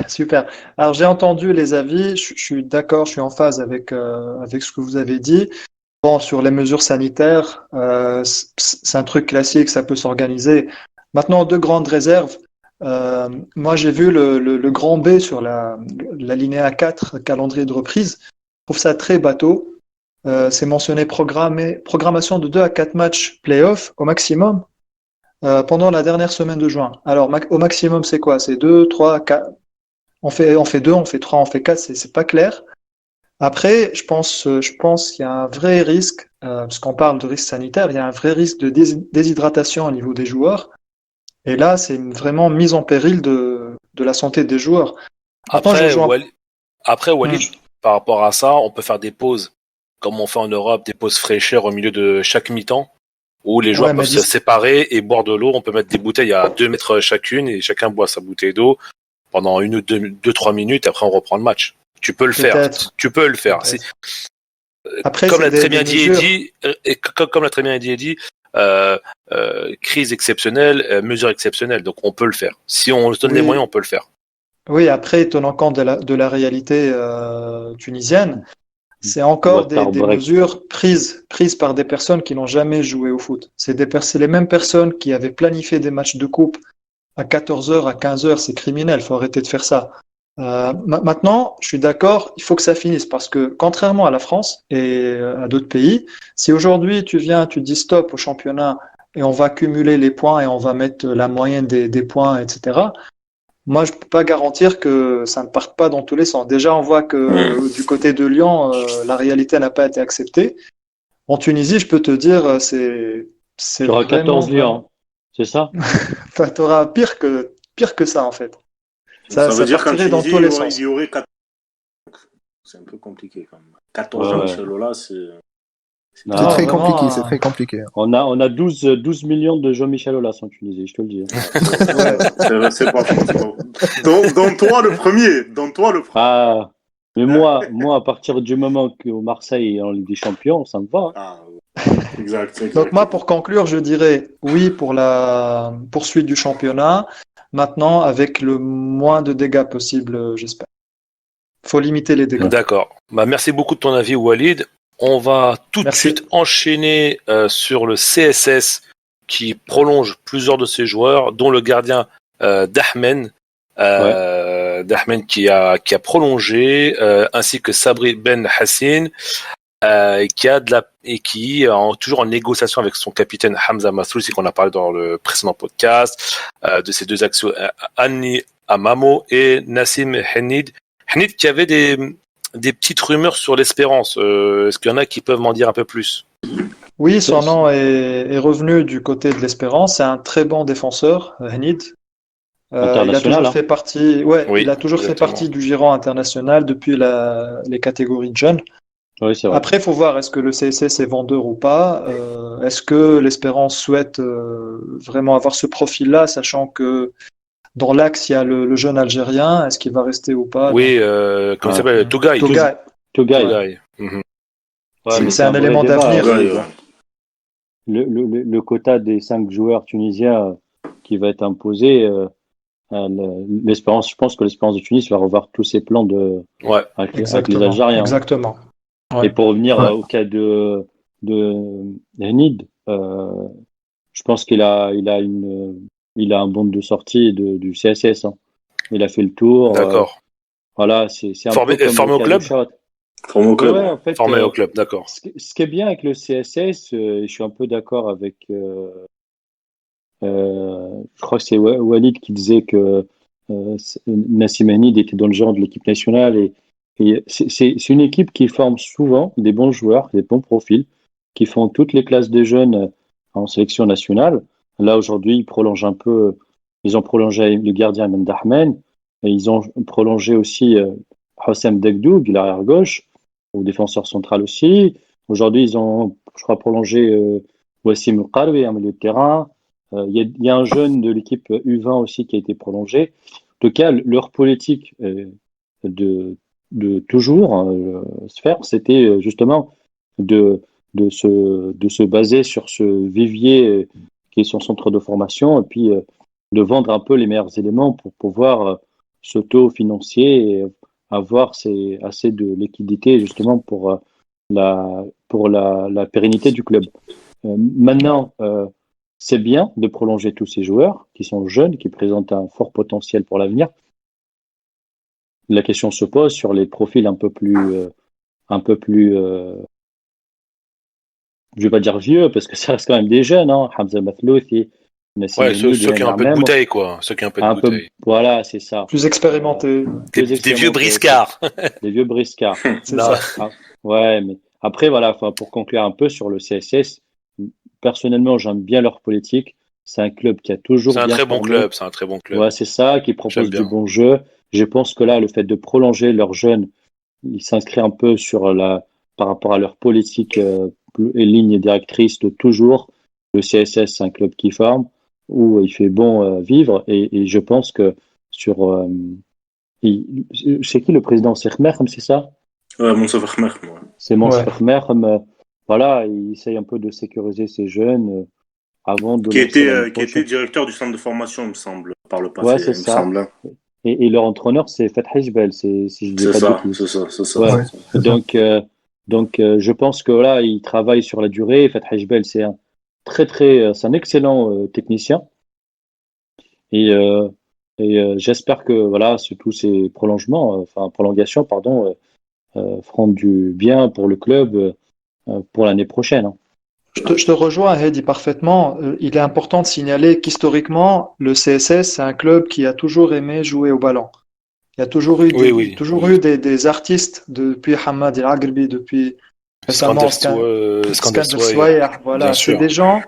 super. Alors, j'ai entendu les avis. Je suis d'accord, je suis en phase avec ce que vous avez dit. Bon, sur les mesures sanitaires, c'est un truc classique, ça peut s'organiser. Maintenant, deux grandes réserves. Moi, j'ai vu le grand B sur l'alinéa 4, calendrier de reprise. Je trouve ça très bateau. C'est mentionné programmation de 2 à 4 matchs play-off au maximum pendant la dernière semaine de juin. Alors, au maximum, c'est quoi? C'est 2, 3, 4. On fait 2, on fait 3, on fait 4, c'est pas clair. Après, je pense qu'il y a un vrai risque, parce qu'on parle de risque sanitaire, il y a un vrai risque de déshydratation au niveau des joueurs. Et là, c'est vraiment mise en péril de la santé des joueurs. Maintenant, je Après, rejoins. Walid, par rapport à ça, on peut faire des pauses, comme on fait en Europe, des pauses fraîcheurs au milieu de chaque mi-temps, où les joueurs Ouais, mais peuvent se séparer et boire de l'eau. On peut mettre des bouteilles à 2 mètres chacune et chacun boit sa bouteille d'eau pendant 2-3 minutes. Après, on reprend le match. Tu peux le faire. peut-être. Tu peux le faire. Peut-être. Après, Comme c'est l'a très bien des dit mesures. Eddy, et comme l'a très bien dit Eddy, crise exceptionnelle, mesure exceptionnelle. Donc on peut le faire. Si on se donne les Oui, moyens, on peut le faire. oui. Après, tenant compte de la réalité tunisienne, c'est encore Water des break. mesures prises par des personnes qui n'ont jamais joué au foot. C'est les mêmes personnes qui avaient planifié des matchs de coupe à 14h, à 15h. C'est criminel. Faut arrêter de faire ça. Maintenant, je suis d'accord, il faut que ça finisse parce que contrairement à la France et à d'autres pays, si aujourd'hui tu viens, tu dis stop au championnat et on va cumuler les points et on va mettre la moyenne des points, etc. Moi, je peux pas garantir que ça ne parte pas dans tous les sens. Déjà, on voit que du côté de Lyon, la réalité n'a pas été acceptée. En Tunisie, je peux te dire, c'est Tu auras vraiment, 14 lions, c'est ça? enfin, t'auras pire que ça en fait. Ça veut Ça dire qu'en partirait dans Tunisie, tous les il sens. y aurait 4. C'est un peu compliqué quand même. 14 Ouais, ouais. Jean-Michel Aulas, c'est C'est Non, très vraiment, compliqué, c'est très compliqué. on a 12 millions de Jean-Michel Aulas en Tunisie, je te le dis. Ouais. c'est pas faux. C'est pas faux. Dont toi le premier. Dont toi le premier. Ah, mais moi, à partir du moment qu'au Marseille est en Ligue des Champions, ça me va. Ah, exact. Donc moi, pour conclure, je dirais oui pour la poursuite du championnat. Maintenant, avec le moins de dégâts possible, j'espère. Faut limiter les dégâts. D'accord. Bah, merci beaucoup de ton avis, Walid. On va tout de Merci. suite enchaîner sur le CSS qui prolonge plusieurs de ses joueurs, dont le gardien Dahmen. Dahmen qui a prolongé, ainsi que Sabri Ben Hassin, qui est toujours en négociation avec son capitaine Hamza Massoul, c'est qu'on a parlé dans le précédent podcast, de ces deux actions, Annie Amamo et Nassim Henid. Henid qui avait des petites rumeurs sur l'Espérance. Est-ce qu'il y en a qui peuvent m'en dire un peu plus? Oui, son nom est revenu du côté de l'Espérance. C'est un très bon défenseur, Henid. Il a International, toujours hein. fait partie, ouais, Oui, il a toujours fait exactement. partie du giron international depuis les catégories de jeunes. Oui, c'est vrai. Après, il faut voir est-ce que le CSS est vendeur ou pas. Est-ce que l'Espérance souhaite vraiment avoir ce profil-là, sachant que dans l'axe, il y a le jeune Algérien. Est-ce qu'il va rester ou pas? Oui, comment il Ouais. s'appelle? Tougaï. Toga, Tougaï. Tougaï. Mhm. Ouais, mais c'est un vrai élément débat, d'avenir. hein. Ouais. Le quota des 5 joueurs tunisiens qui va être imposé, l'Espérance, je pense que l'Espérance de Tunis va revoir tous ses plans Ouais. avec les Exactement, Algériens. exactement. Ouais. Et pour revenir Ouais. au cas de Henid, je pense qu'il a un bon de sortie du CSS, hein. Il a fait le tour. D'accord. Voilà, c'est un Formé peu comme au le cas de club? Shot. Formé au club. Ouais, en fait, Formé au club, d'accord. ce qui est bien avec le CSS, je suis un peu d'accord avec. Je crois que c'est Walid qui disait que Nassim Henid était dans le genre de l'équipe nationale et c'est une équipe qui forme souvent des bons joueurs, des bons profils, qui font toutes les classes des jeunes en sélection nationale. Là aujourd'hui, ils ont prolongé le gardien Amen Dahmen et ils ont prolongé aussi Hossam Degdoug, l'arrière gauche, au défenseur central aussi. Aujourd'hui, ils ont, je crois, prolongé Wassim Qaroui, un milieu de terrain. Il y a un jeune de l'équipe U20 aussi qui a été prolongé. En tout cas, leur politique de toujours se faire, c'était justement de, de se baser sur ce vivier qui est son centre de formation et puis de vendre un peu les meilleurs éléments pour pouvoir s'auto-financier et avoir assez de liquidité justement pour la pérennité du club. Maintenant, c'est bien de prolonger tous ces joueurs qui sont jeunes, qui présentent un fort potentiel pour l'avenir. La question se pose sur les profils un peu plus, je vais pas dire vieux, parce que ça reste quand même des jeunes, hein. Hamza Mathlouthi, Nassim Ouais, Henid, ceux qui ont un peu de Même, bouteille, quoi. Ceux qui ont un peu de bouteille. voilà, c'est ça. Plus expérimenté, Des vieux briscards. Des vieux briscards. c'est Non. ça. Ah, ouais, mais après, voilà, enfin, pour conclure un peu sur le CSS, personnellement, j'aime bien leur politique. C'est un club qui a toujours C'est un bien très bon formé. club, c'est un très bon club. Ouais, c'est ça, qui J'aime propose du bien. bon jeu. Je pense que là, le fait de prolonger leurs jeunes, il s'inscrit un peu par rapport à leur politique et ligne directrice de toujours. Le CSS, c'est un club qui forme, où il fait bon vivre. Et je pense que sur. C'est qui le président? C'est Khmerhem, c'est ça? Monsef Ahmed, moi. C'est Monsef Ouais. Khmerhem. Voilà, il essaye un peu de sécuriser ses jeunes avant de Qui lancer l'année était prochaine. directeur du centre de formation, il me semble, par le Ouais, passé, c'est il me ça. semble. Et leur entraîneur, c'est Fatih Jbel, si je dis C'est pas de ça, bêtises. c'est ça, c'est ça. Ouais. Ouais, c'est ça. Donc, je pense que là, il travaille sur la durée. Fatih Jbel, c'est un c'est un excellent technicien. Et Et j'espère que voilà, tous ces prolongations, pardon, feront du bien pour le club pour l'année prochaine. Hein. Je te rejoins, Heidi, parfaitement. Il est important de signaler qu'historiquement, le CSS, c'est un club qui a toujours aimé jouer au ballon. Il y a toujours eu des artistes depuis Hamad El Agrbi, depuis récemment Skander Souayer. Voilà, bien c'est sûr. des gens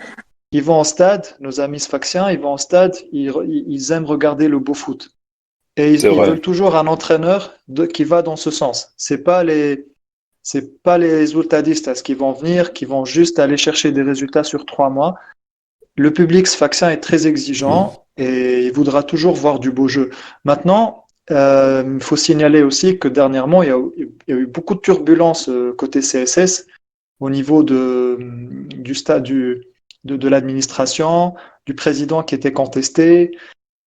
qui vont en stade, nos amis sfaxiens, ils vont en stade, ils aiment regarder le beau foot. Et ils veulent toujours un entraîneur qui va dans ce sens. C'est pas les résultadistes qui vont venir, qui vont juste aller chercher des résultats sur 3 mois. Le public sfaxien est très exigeant et il voudra toujours voir du beau jeu. Maintenant, il faut signaler aussi que dernièrement, il y a eu beaucoup de turbulences côté CSS au niveau du stade de l'administration, du président qui était contesté.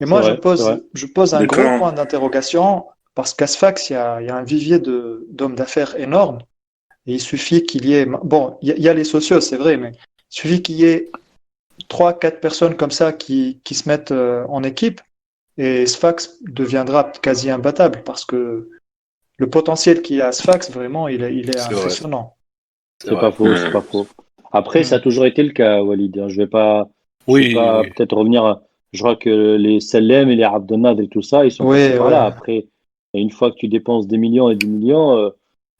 Et moi, je pose un gros point d'interrogation parce qu'à Sfax, il y a un vivier d'hommes d'affaires énorme. Et il suffit qu'il y ait, bon, il y a les socios, c'est vrai, mais il suffit qu'il y ait 3-4 personnes comme ça qui se mettent en équipe et Sfax deviendra quasi imbattable parce que le potentiel qu'il y a à Sfax, vraiment, il est impressionnant. C'est pas faux, c'est pas faux. Après, ça a toujours été le cas, Walid. Je vais pas peut-être revenir. Je crois que les Salem et les Abdelnad et tout ça, ils sont passés par là. Après, une fois que tu dépenses des millions et des millions,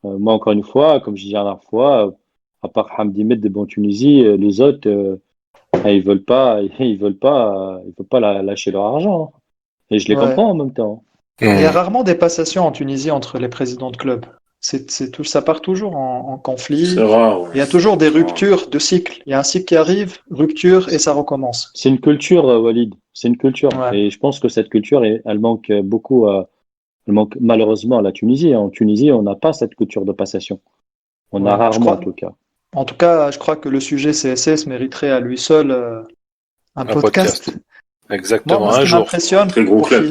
moi, encore une fois, comme je disais la dernière fois, à part Hamdi Med de Bon Tunisie, les autres, ils veulent pas lâcher leur argent. Hein. Et je les comprends en même temps. Il y a rarement des passations en Tunisie entre les présidents de clubs. Ça part toujours en conflit. C'est rare. Ouais. Il y a toujours des ruptures de cycle. Il y a un cycle qui arrive, rupture, et ça recommence. C'est une culture, Walid. C'est une culture. Ouais. Et je pense que cette culture, elle manque beaucoup. Elle manque malheureusement à la Tunisie. En Tunisie, on n'a pas cette culture de passation. On a rarement, en tout cas. En tout cas, je crois que le sujet CSS mériterait à lui seul un podcast. Exactement, moi, un jour. M'impressionne, très gros club,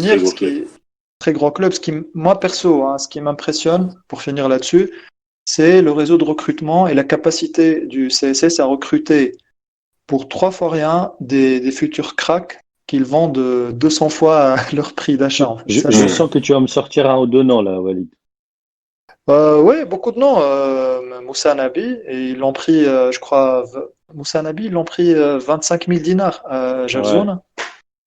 très gros club. Moi, perso, ce qui m'impressionne, pour finir là-dessus, c'est le réseau de recrutement et la capacité du CSS à recruter pour 3 fois rien des futurs cracks qu'ils vendent 200 fois leur prix d'achat. En fait. Je sens que tu vas me sortir un ou deux noms là, Walid. Oui, beaucoup de noms. Moussa Nabi, et ils l'ont pris, je crois, Moussa Nabi, ils l'ont pris 25 000 dinars à Gerzoun.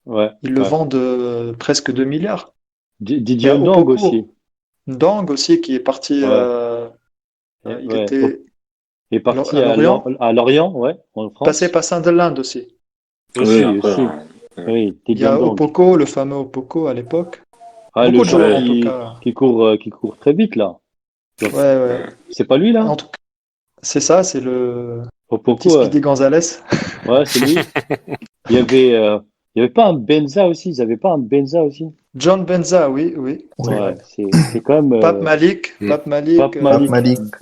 Ouais. Ils le vendent presque 2 milliards. Didier Ndong aussi. Ndong aussi, qui est parti. Il est parti à Lorient, en France. Passé par Saint-Delinde aussi. Oui. Il y a Opoko, le fameux Opoko à l'époque. Beaucoup de joueurs en tout cas. Qui court très vite là. Ouais. C'est pas lui là. En tout cas, c'est ça, c'est le Opoko. Speedy Gonzalez. Ouais, c'est lui. Il y avait pas un Benza aussi. Ils avaient pas un Benza aussi. John Benza, oui. Ouais, c'est quand même. Pape Malik.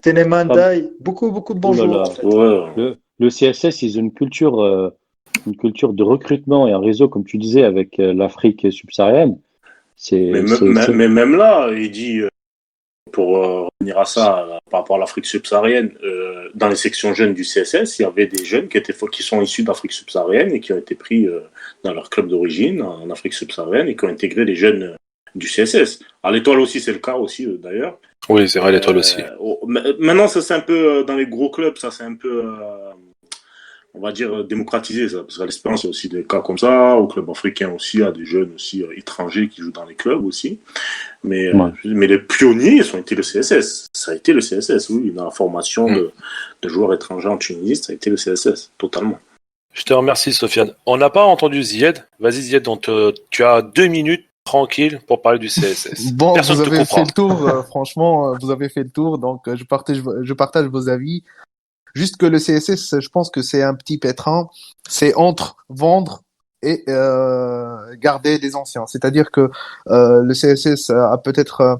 Tenemandai. Beaucoup de bons joueurs. En fait. Le CSS, ils ont une culture de recrutement et un réseau, comme tu disais, avec l'Afrique subsaharienne. Mais même là, il dit, pour revenir à ça, par rapport à l'Afrique subsaharienne, dans les sections jeunes du CSS, il y avait des jeunes qui sont issus d'Afrique subsaharienne et qui ont été pris dans leur club d'origine en Afrique subsaharienne et qui ont intégré les jeunes du CSS. À l'Étoile aussi, c'est le cas aussi, d'ailleurs. Oui, c'est vrai, l'Étoile aussi. Maintenant, ça c'est un peu, dans les gros clubs, ça c'est un peu... on va dire démocratiser ça, parce qu'à l'Espérance, il y a aussi des cas comme ça, au club africain aussi, il y a des jeunes aussi étrangers qui jouent dans les clubs aussi. Mais les pionniers, ils ont été le CSS. Ça a été le CSS, oui, dans la formation de joueurs étrangers en Tunisie, ça a été le CSS, totalement. Je te remercie, Sofiane. On n'a pas entendu Zied. Vas-y, Zied, donc tu as 2 minutes tranquille pour parler du CSS. Bon, vous avez fait le tour, franchement, vous avez fait le tour, donc je partage vos avis. Juste que le CSS, je pense que c'est un petit pétrin, c'est entre vendre et garder les anciens. C'est-à-dire que le CSS a peut-être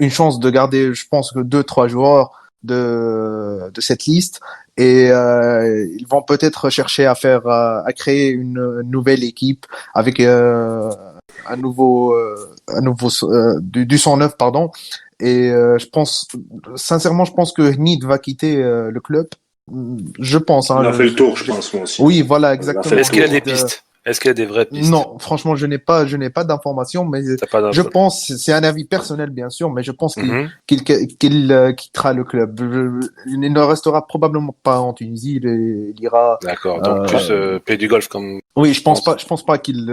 une chance de garder, je pense, que 2-3 joueurs de cette liste, et ils vont peut-être chercher à créer une nouvelle équipe avec un nouveau du sang neuf, pardon. Et sincèrement, je pense que Nid va quitter le club. Je pense. Il a fait le tour, je pense, moi aussi. Oui, voilà, exactement. Est-ce qu'il a des pistes? Est-ce qu'il y a des vraies pistes? Non, franchement, je n'ai pas d'informations, mais T'as pas je d'infos. pense, c'est un avis personnel, bien sûr, mais je pense Mhm. qu'il quittera le club. Il ne restera probablement pas en Tunisie, il ira, D'accord. Donc plus pays du Golfe comme oui, pense. je pense pas qu'il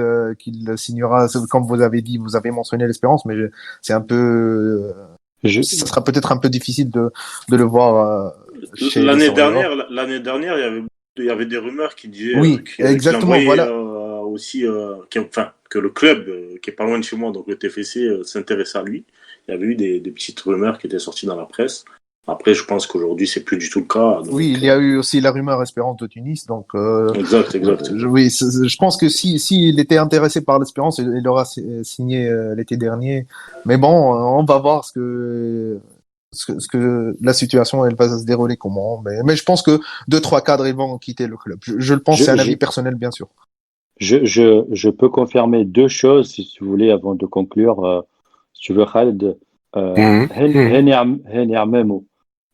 signera, comme vous avez dit, vous avez mentionné l'Espérance, mais c'est un peu, Je, ça sera peut-être un peu difficile de le voir chez les Sorioros. L'année dernière, il y avait des rumeurs qui disaient Oui, qu'il exactement, envoyait voilà. aussi, enfin, que le club qui est pas loin de chez moi, donc le TFC, s'intéressait à lui. Il y avait eu des petites rumeurs qui étaient sorties dans la presse. Après, je pense qu'aujourd'hui, c'est plus du tout le cas. Oui, Donc, il y a eu aussi la rumeur Espérance de Tunis, donc exact. oui, je pense que si il était intéressé par l'Espérance, il aura signé l'été dernier. Mais bon, on va voir ce que la situation elle va se dérouler comment. Mais je pense que deux trois cadres ils vont quitter le club. Je le pense, c'est je, un je, avis personnel bien sûr. je peux confirmer deux choses, si vous voulez, avant de conclure. Si tu veux, Khaled, Mhm. Mhm. Hani Amemo,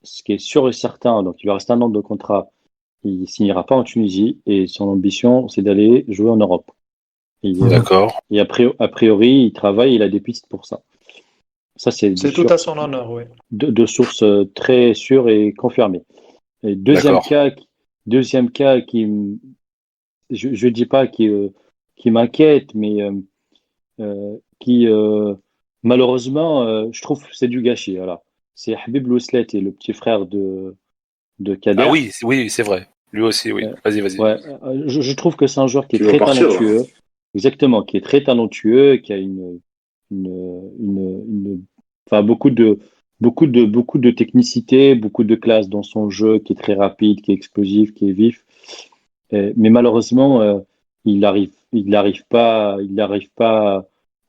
ce qui est sûr et certain, donc il lui reste un an de contrat, il signera pas en Tunisie et son ambition, c'est d'aller jouer en Europe. Mhm. D'accord. Et a priori, il travaille, il a des pistes pour ça. Ça, c'est C'est tout à son honneur, oui. de sources très sûres et confirmées. Et D'accord. deuxième cas je dis pas qui m'inquiète, mais qui malheureusement, je trouve que c'est du gâchis. Voilà. C'est Habib Louslet et le petit frère de Ah Kader. oui, oui, c'est vrai. Lui aussi, oui. Vas-y, vas-y. Ouais, je trouve que c'est un joueur qui est tu veux très partir, là. talentueux, exactement, qui est très talentueux, qui a enfin beaucoup de technicité, beaucoup de classe dans son jeu, qui est très rapide, qui est explosif, qui est vif. Mais malheureusement, il n'arrive pas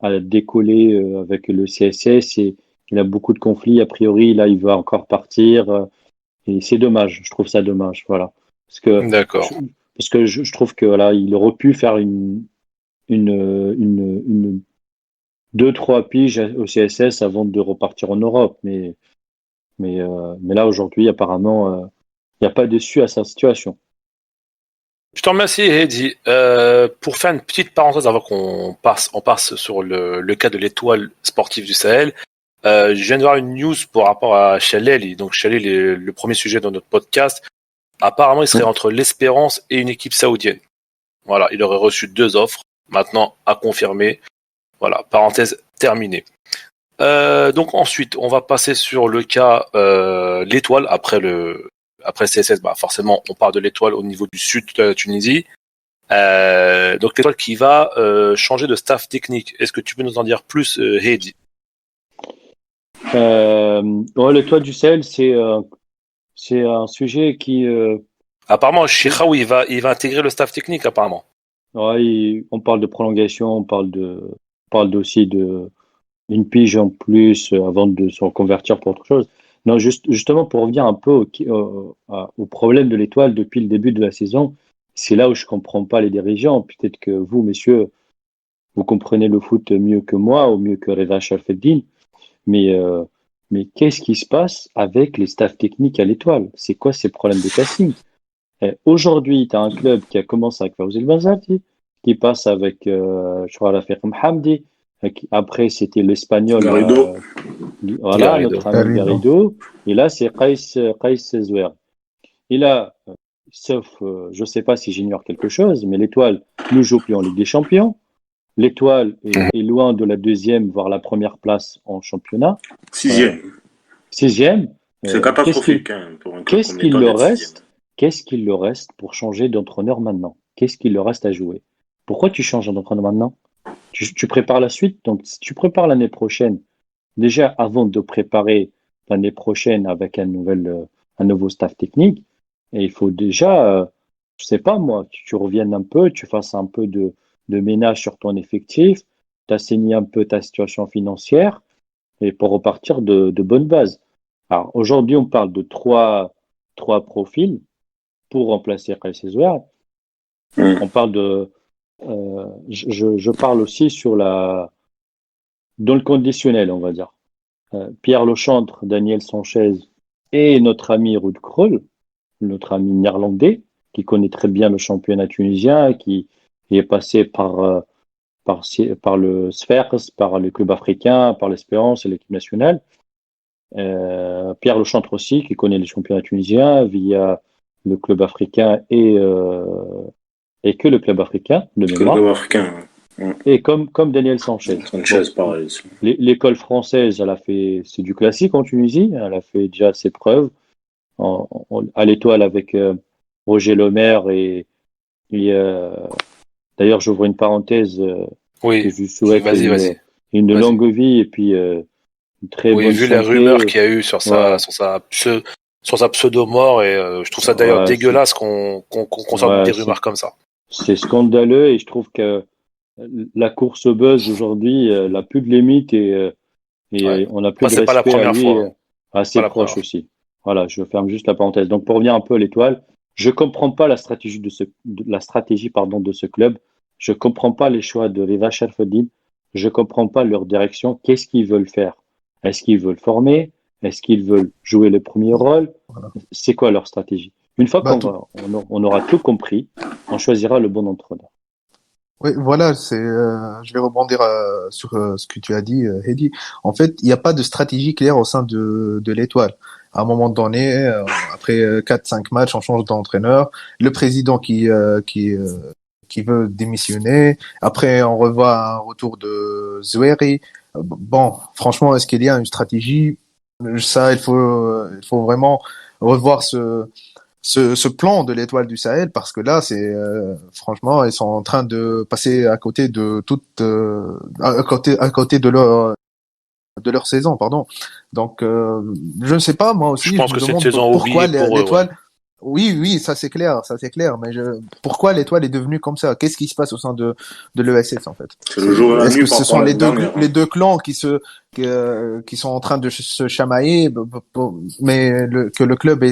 à décoller avec le CSS et il a beaucoup de conflits. A priori, là, il va encore partir et c'est dommage. Je trouve ça dommage. Voilà. Parce que D'accord. je, je trouve que voilà, il aurait pu faire une deux, trois piges au CSS avant de repartir en Europe. Mais là, aujourd'hui, apparemment, il n'y a pas d'issue à sa situation. Je te remercie, Heidi. Pour faire une petite parenthèse avant on passe sur le cas de l'étoile sportive du Sahel. Je viens de voir une news par rapport à Chalel. Donc Chalel est le premier sujet dans notre podcast. Apparemment, il serait entre l'Espérance et une équipe saoudienne. Voilà, il aurait reçu 2 offres. Maintenant, à confirmer. Voilà, parenthèse terminée. Donc ensuite, on va passer sur le cas l'étoile après CSS. Bah forcément, on parle de l'étoile au niveau du sud de la Tunisie. Donc l'étoile qui va changer de staff technique. Est-ce que tu peux nous en dire plus, Heidi? Ouais, le toit du Sahel, c'est un sujet qui, Apparemment, Chiraoui il va intégrer le staff technique apparemment. ouais, on parle de prolongation, on parle aussi de une pige en plus avant de se reconvertir pour autre chose. Non, justement pour revenir un peu au problème de l'étoile depuis le début de la saison, c'est là où je comprends pas les dirigeants. Peut-être que vous, messieurs, vous comprenez le foot mieux que moi, ou mieux que Reza Chalfeddine, mais qu'est-ce qui se passe avec les staffs techniques à l'étoile? C'est quoi ces problèmes de casting? Aujourd'hui, tu as un club qui a commencé avec Fawzi El Benzati, qui passe avec, je crois, l'affaire Hamdi. Après, c'était l'Espagnol, Garrido. voilà, Garrido. notre ami Garrido. Garrido. Et là, c'est Qais Zouer. Et là, sauf, je ne sais pas si j'ignore quelque chose, mais l'Étoile ne joue plus en Ligue des Champions. L'Étoile est loin de la deuxième, voire la première place en championnat. Euh, 6e. Sixième. C'est Qu'est-ce qu'il catastrophique, hein, pour un club Qu'est-ce comme qu'il l'Étoile leur d'être 6e. reste? Qu'est-ce qu'il leur reste pour changer d'entraîneur maintenant? Qu'est-ce qu'il leur reste à jouer? Pourquoi tu changes d'entraîneur maintenant? Tu prépares la suite. Donc, si tu prépares l'année prochaine, déjà avant de préparer l'année prochaine avec un nouveau staff technique, et il faut déjà, je sais pas moi, tu reviennes un peu, tu fasses un peu de ménage sur ton effectif, t'assaignis un peu ta situation financière, et pour repartir de bonnes bases. Alors aujourd'hui, on parle de trois profils pour remplacer Kayse Zouer. Hum. On parle je parle aussi dans le conditionnel, on va dire. Pierre Lechantre, Daniel Sanchez et notre ami Ruud Krul, notre ami néerlandais, qui connaît très bien le championnat tunisien, qui Il est passé par le Sfax, par le club africain, par l'Espérance et l'équipe nationale. Pierre Lechantre aussi, qui connaît les championnats tunisiens via le club africain et que le club africain de Le mémoire. club africain. Et comme Daniel Sanchez. Sanchez, pareil. L'école française, c'est du classique en Tunisie. Elle a fait déjà ses preuves à l'Étoile avec Roger Lemaire et d'ailleurs, j'ouvre une parenthèse Oui, que je lui souhaite vas-y. une longue vie et puis une très bonne vu santé. les rumeurs qu'il y a eu sur sa pseudo-mort, et je trouve ça d'ailleurs dégueulasse qu'on sorte des rumeurs comme ça. C'est scandaleux et je trouve que la course au buzz aujourd'hui, elle n'a plus de limite et on n'a plus de respect pas la première à lui, fois. à ses proches aussi. Voilà, je ferme juste la parenthèse. Donc pour revenir un peu à l'Étoile, je comprends pas la stratégie de ce club. Je comprends pas les choix de Riva Sherfeddin. Je comprends pas leur direction. Qu'est-ce qu'ils veulent faire? Est-ce qu'ils veulent former? Est-ce qu'ils veulent jouer le premier rôle? C'est quoi leur stratégie? Une fois qu'on aura tout compris, on choisira le bon entraîneur. Oui, voilà, je vais rebondir sur ce que tu as dit, Hedi. En fait, il n'y a pas de stratégie claire au sein de l'Étoile. À un moment donné, après 4-5 matchs, on change d'entraîneur. Le président qui veut démissionner. Après, on revoit un retour de Zoueri. Bon, franchement, est-ce qu'il y a une stratégie? Ça, il faut vraiment revoir ce plan de l'Étoile du Sahel, parce que là, franchement, ils sont en train de passer à côté de à côté de leur saison, pardon. Donc, je ne sais pas, moi aussi, je pense que c'est une saison pourquoi oubliée pour l'Étoile. eux. Ouais. Oui, ça c'est clair, mais pourquoi l'Étoile est devenue comme ça? Qu'est-ce qui se passe au sein de l'ESS en fait? C'est le jour et la Est-ce nuit que ce sont les deux clans qui sont en train de se chamailler, mais que le club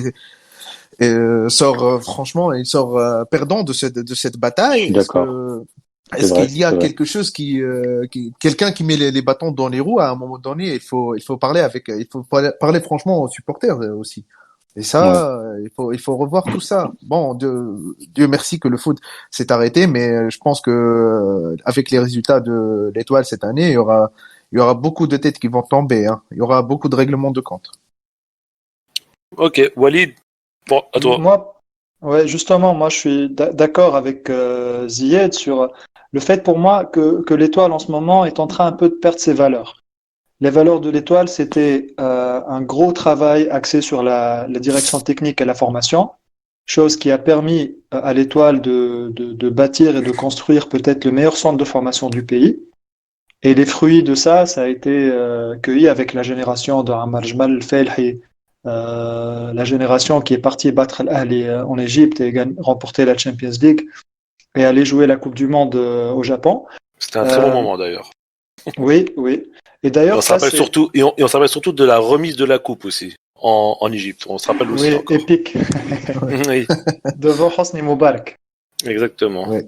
sort franchement, il sort perdant de cette bataille? Est-ce qu'il y a quelque chose quelqu'un qui met les bâtons dans les roues à un moment donné? Il faut parler franchement aux supporters aussi. Et ça, il faut revoir tout ça. Bon, Dieu merci que le foot s'est arrêté, mais je pense que avec les résultats de l'Étoile cette année, il y aura beaucoup de têtes qui vont tomber. Hein. Il y aura beaucoup de règlements de compte. Ok, Walid, bon, à toi. Moi, je suis d'accord avec Ziyed sur le fait pour moi que l'Étoile en ce moment est en train un peu de perdre ses valeurs. Les valeurs de l'Étoile, c'était un gros travail axé sur la direction technique et la formation, chose qui a permis à l'Étoile de bâtir et de construire peut-être le meilleur centre de formation du pays. Et les fruits de ça a été cueilli avec la génération de Ammar Jmal Felhi, la génération qui est partie battre Al-Ahli en Égypte et remporter la Champions League et aller jouer la Coupe du Monde au Japon. C'était un très bon moment d'ailleurs. Oui. Et d'ailleurs, on se rappelle surtout de la remise de la coupe aussi en Égypte. On se rappelle aussi. Oui, encore. Épique. Oui. Devant Hosni Moubarak. Exactement. Oui.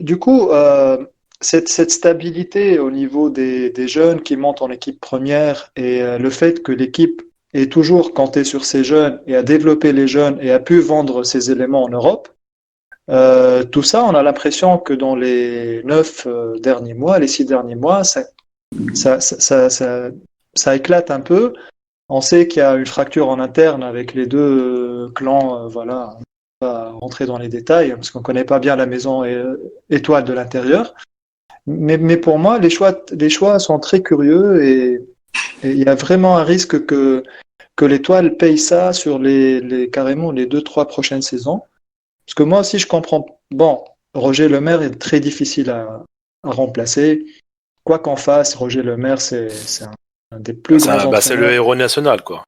Du coup, cette stabilité au niveau des jeunes qui montent en équipe première et le fait que l'équipe ait toujours compté sur ces jeunes et a développé les jeunes et a pu vendre ces éléments en Europe, tout ça, on a l'impression que dans les 6 derniers mois, ça éclate un peu. On sait qu'il y a une fracture en interne avec les deux clans. Voilà, on va rentrer dans les détails parce qu'on connaît pas bien la maison étoile de l'intérieur. Mais pour moi, les choix sont très curieux et il y a vraiment un risque que l'étoile paye ça sur carrément les 2-3 prochaines saisons. Parce que moi aussi, je comprends. Bon, Roger Lemaire est très difficile à remplacer. Quoi qu'en fasse, Roger Lemaire, c'est un des plus grands entraîneurs. C'est le héros national, quoi.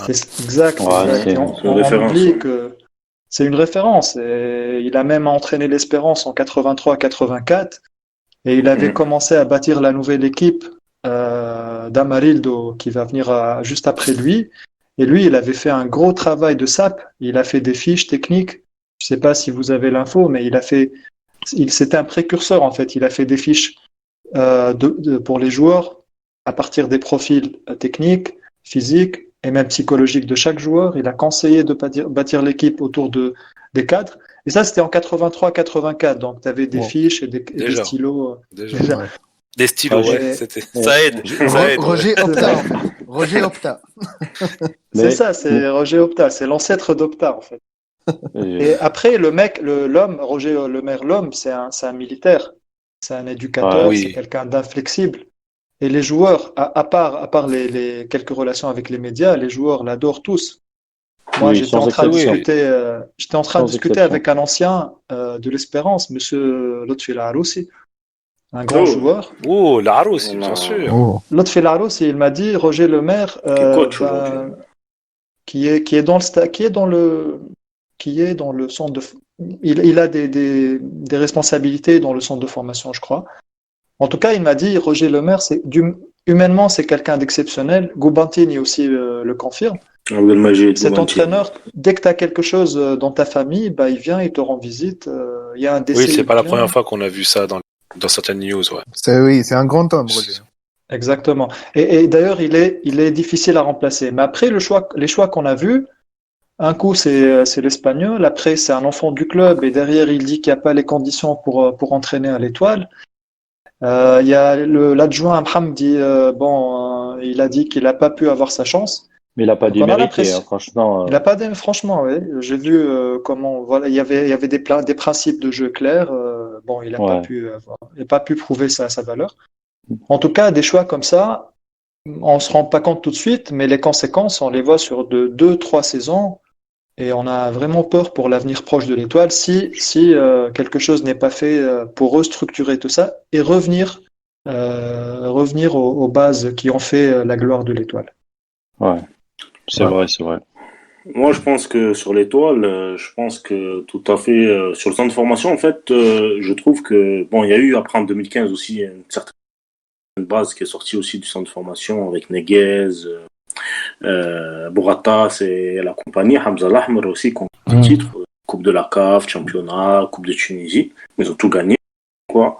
C'est exact. On oublie que c'est une référence. Et il a même entraîné l'Espérance en 83-84 et il avait commencé à bâtir la nouvelle équipe d'Amarildo qui va venir juste après lui. Et lui, il avait fait un gros travail de SAP. Il a fait des fiches techniques. Je ne sais pas si vous avez l'info, mais c'était un précurseur en fait. Il a fait des fiches pour les joueurs à partir des profils techniques, physiques et même psychologique de chaque joueur. Il a conseillé de bâtir l'équipe autour des cadres. Et ça, c'était en 83-84. Donc, tu avais des fiches et des stylos. Déjà. Des stylos, c'était... Ça aide. Roger Opta, en fait. Roger Opta. C'est ça, c'est Roger Opta. C'est l'ancêtre d'Opta, en fait. Et après, l'homme, Roger Lemaire, l'homme, c'est un militaire. C'est un éducateur, c'est quelqu'un d'inflexible. Et les joueurs, à part les quelques relations avec les médias, les joueurs l'adorent tous. Moi, j'étais en train de discuter avec un ancien de l'Espérance, monsieur Lotfi Laroussi, un grand joueur. Oh, Laroussi, bien sûr. Lotfi Laroussi, il m'a dit, Roger Lemaire, qui est dans le centre de, il a des responsabilités dans le centre de formation, je crois. En tout cas, il m'a dit, Roger Lemaire, humainement, c'est quelqu'un d'exceptionnel. Goubantini aussi le confirme. Cet entraîneur, dès que tu as quelque chose dans ta famille, il vient, il te rend visite. Il y a un décès. Oui, c'est pas la première fois qu'on a vu ça dans certaines news. Ouais. C'est un grand homme, Roger. Exactement. Et d'ailleurs, il est difficile à remplacer. Mais après, les choix qu'on a vus, un coup, c'est l'Espagnol. Après, c'est un enfant du club. Et derrière, il dit qu'il n'y a pas les conditions pour entraîner à l'Étoile. Il y a l'adjoint Hamdi, il a dit qu'il n'a pas pu avoir sa chance. Mais il n'a pas démérité, franchement. Il n'a pas franchement, oui. J'ai vu il y avait des principes de jeu clairs. Il n'a pas pu prouver sa valeur. En tout cas, des choix comme ça, on se rend pas compte tout de suite, mais les conséquences, on les voit sur 2-3 saisons. Et on a vraiment peur pour l'avenir proche de l'Étoile si quelque chose n'est pas fait pour restructurer tout ça et revenir aux bases qui ont fait la gloire de l'Étoile. Ouais, c'est vrai. Moi, je pense que sur l'Étoile, tout à fait sur le centre de formation, en fait, je trouve que il y a eu après en 2015 aussi une certaine base qui est sortie aussi du centre de formation avec Neguez. Bourata, c'est la compagnie, Hamza Lahmer aussi, qui ont des titres, Coupe de la CAF, Championnat, Coupe de Tunisie, ils ont tout gagné, quoi.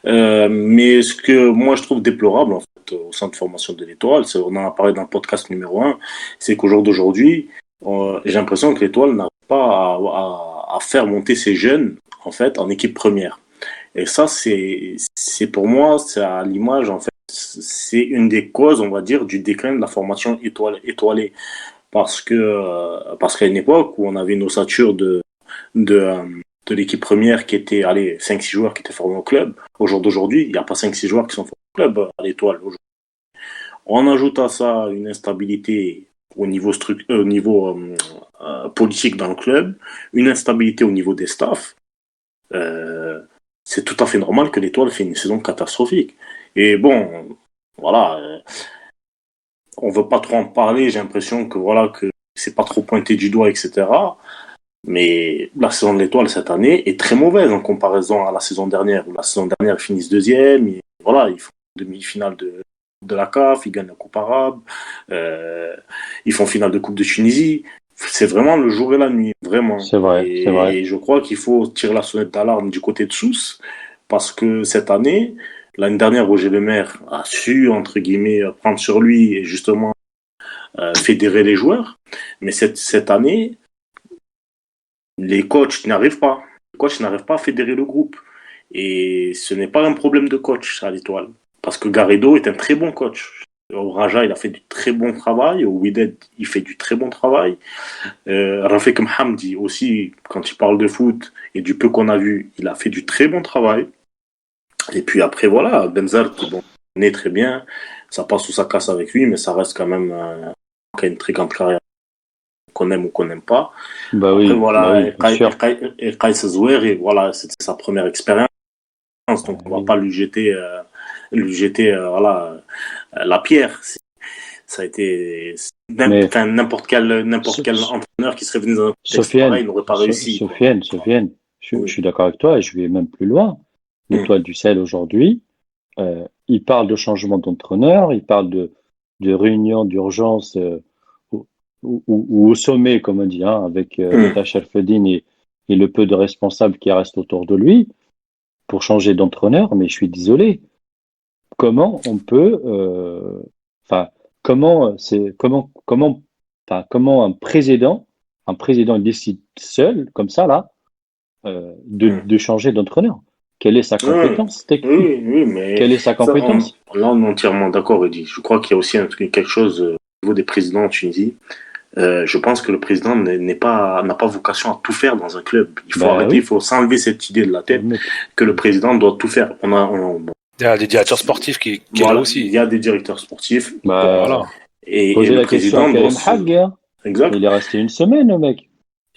Mais ce que moi je trouve déplorable en fait au centre de formation de l'Étoile, on en a parlé dans le podcast numéro 1, c'est qu'au jour d'aujourd'hui, j'ai l'impression que l'Étoile n'arrive pas à faire monter ses jeunes en fait en équipe première. Et ça, c'est pour moi, c'est à l'image en fait. C'est une des causes, on va dire, du déclin de la formation étoilée. Parce qu'à une époque où on avait une ossature de l'équipe première qui était, 5-6 joueurs qui étaient formés au club, au jour d'aujourd'hui, il n'y a pas 5-6 joueurs qui sont formés au club à l'Étoile. On ajoute à ça une instabilité au niveau politique dans le club, une instabilité au niveau des staffs. C'est tout à fait normal que l'Étoile fait une saison catastrophique. Et on veut pas trop en parler, j'ai l'impression que c'est pas trop pointé du doigt, etc. Mais la saison de l'Étoile cette année est très mauvaise en comparaison à la saison dernière, où la saison dernière ils finissent deuxième, ils font une demi-finale de la CAF, ils gagnent la Coupe arabe, ils font finale de Coupe de Tunisie. C'est vraiment le jour et la nuit, vraiment. C'est vrai. Et je crois qu'il faut tirer la sonnette d'alarme du côté de Sousse, parce que cette année, l'année dernière, Roger Lemaire a su, entre guillemets, prendre sur lui et justement fédérer les joueurs. Mais cette année, les coachs n'arrivent pas. Les coachs n'arrivent pas à fédérer le groupe. Et ce n'est pas un problème de coach à l'Étoile. Parce que Garrido est un très bon coach. Au Raja, il a fait du très bon travail. Au Wydad, il fait du très bon travail. Rafik Hamdi aussi, quand il parle de foot et du peu qu'on a vu, il a fait du très bon travail. Et puis après, Benzar, qui connaît très bien, ça passe ou ça casse avec lui, mais ça reste quand même qui a une très grande carrière, qu'on aime ou qu'on n'aime pas. Après, et Kais Zoueri, c'était sa première expérience, donc on va pas lui jeter la pierre. Ça a été n'importe quel entraîneur qui serait venu dans un contexte pareil, il n'aurait pas réussi. Sofiane, je suis d'accord avec toi et je vais même plus loin. L'Étoile du Sahel aujourd'hui, il parle de changement d'entraîneur, il parle de réunion d'urgence ou au sommet, comme on dit, avec Tacha Al-Fedine et le peu de responsables qui restent autour de lui pour changer d'entraîneur. Mais je suis désolé. Comment on peut, comment comment un président décide seul, comme ça, là, de changer d'entraîneur? Quelle est sa compétence technique? Oui, mais Quelle est sa compétence? là, on est entièrement d'accord, Eddy. Je crois qu'il y a aussi quelque chose au niveau des présidents en Tunisie. Je pense que le président n'a pas vocation à tout faire dans un club. Il faut arrêter, il faut s'enlever cette idée de la tête que le président doit tout faire. Il y a des directeurs sportifs qui voilà, là aussi. il y a des directeurs sportifs. Voilà. Et Poser le la question à président Karim Hag, Exact. il est resté une semaine, le mec.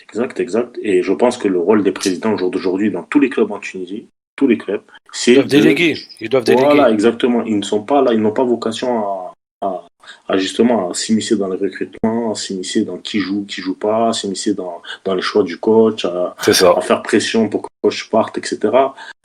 Exact. Et je pense que le rôle des présidents au jour d'aujourd'hui dans tous les clubs en Tunisie, tous les clubs, c'est Ils doivent déléguer. Voilà, exactement. Ils ne sont pas là, ils n'ont pas vocation à justement à s'immiscer dans le recrutement, à s'immiscer dans qui joue pas, à s'immiscer dans les choix du coach, à faire pression pour que le coach parte, etc.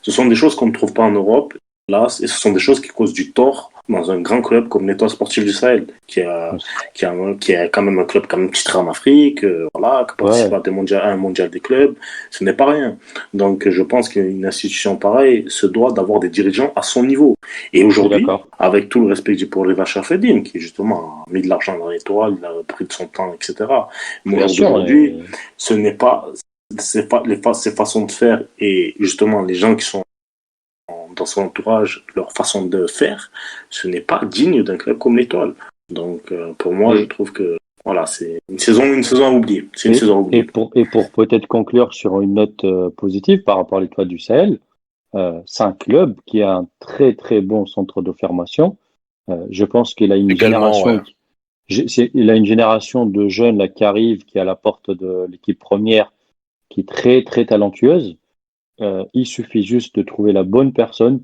Ce sont des choses qu'on ne trouve pas en Europe. Là, et ce sont des choses qui causent du tort dans un grand club comme l'Étoile Sportive du Sahel, qui a quand même un club quand même titré en Afrique, voilà, qui participe à un mondial des clubs. Ce n'est pas rien. Donc, je pense qu'une institution pareille se doit d'avoir des dirigeants à son niveau. Et aujourd'hui, avec tout le respect pour les Vacha Fedim, qui justement a mis de l'argent dans l'Étoile, il a pris de son temps, etc. Mais aujourd'hui, ce n'est pas, ces façons de faire et justement les gens qui sont dans son entourage, leur façon de faire, ce n'est pas digne d'un club comme l'Étoile. Donc, pour moi, je trouve que voilà, c'est une saison à oublier. C'est une saison à oublier. Et pour peut-être conclure sur une note positive par rapport à l'Étoile du Sahel, c'est un club qui a un très très bon centre de formation. Je pense qu'il a une il a une génération de jeunes là, qui arrivent, qui est à la porte de l'équipe première, qui est très très talentueuse. Il suffit juste de trouver la bonne personne,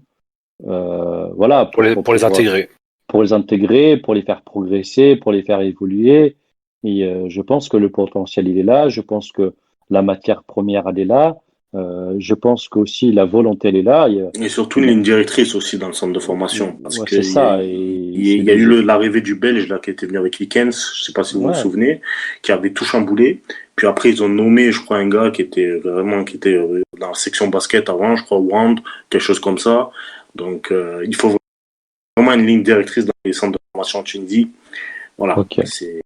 voilà, pour les intégrer. Pour les intégrer, pour les faire progresser, pour les faire évoluer. Et je pense que le potentiel, il est là. Je pense que la matière première, elle est là. Je pense qu'aussi la volonté, elle est là. Et surtout une ligne directrice aussi dans le centre de formation. Parce que c'est ça. Il y a eu l'arrivée du Belge là, qui était venu avec Likens, je sais pas si vous vous souvenez, qui avait tout chamboulé. Puis après, ils ont nommé, je crois, un gars qui était dans la section basket avant, je crois, Wand, quelque chose comme ça. Donc, il faut vraiment une ligne directrice dans les centres de formation en Tunisie. Voilà. C'est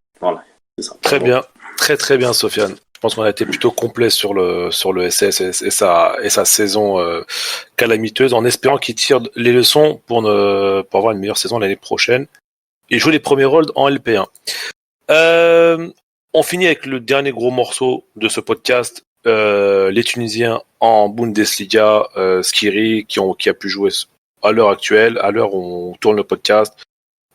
ça. Très bien. Très bien, Sofiane. Je pense qu'on a été plutôt complet sur le SS et sa saison calamiteuse, en espérant qu'il tire les leçons pour avoir une meilleure saison l'année prochaine et jouer les premiers rôles en LP1. On finit avec le dernier gros morceau de ce podcast, les Tunisiens en Bundesliga, Skiri, qui a pu jouer à l'heure actuelle, à l'heure où on tourne le podcast.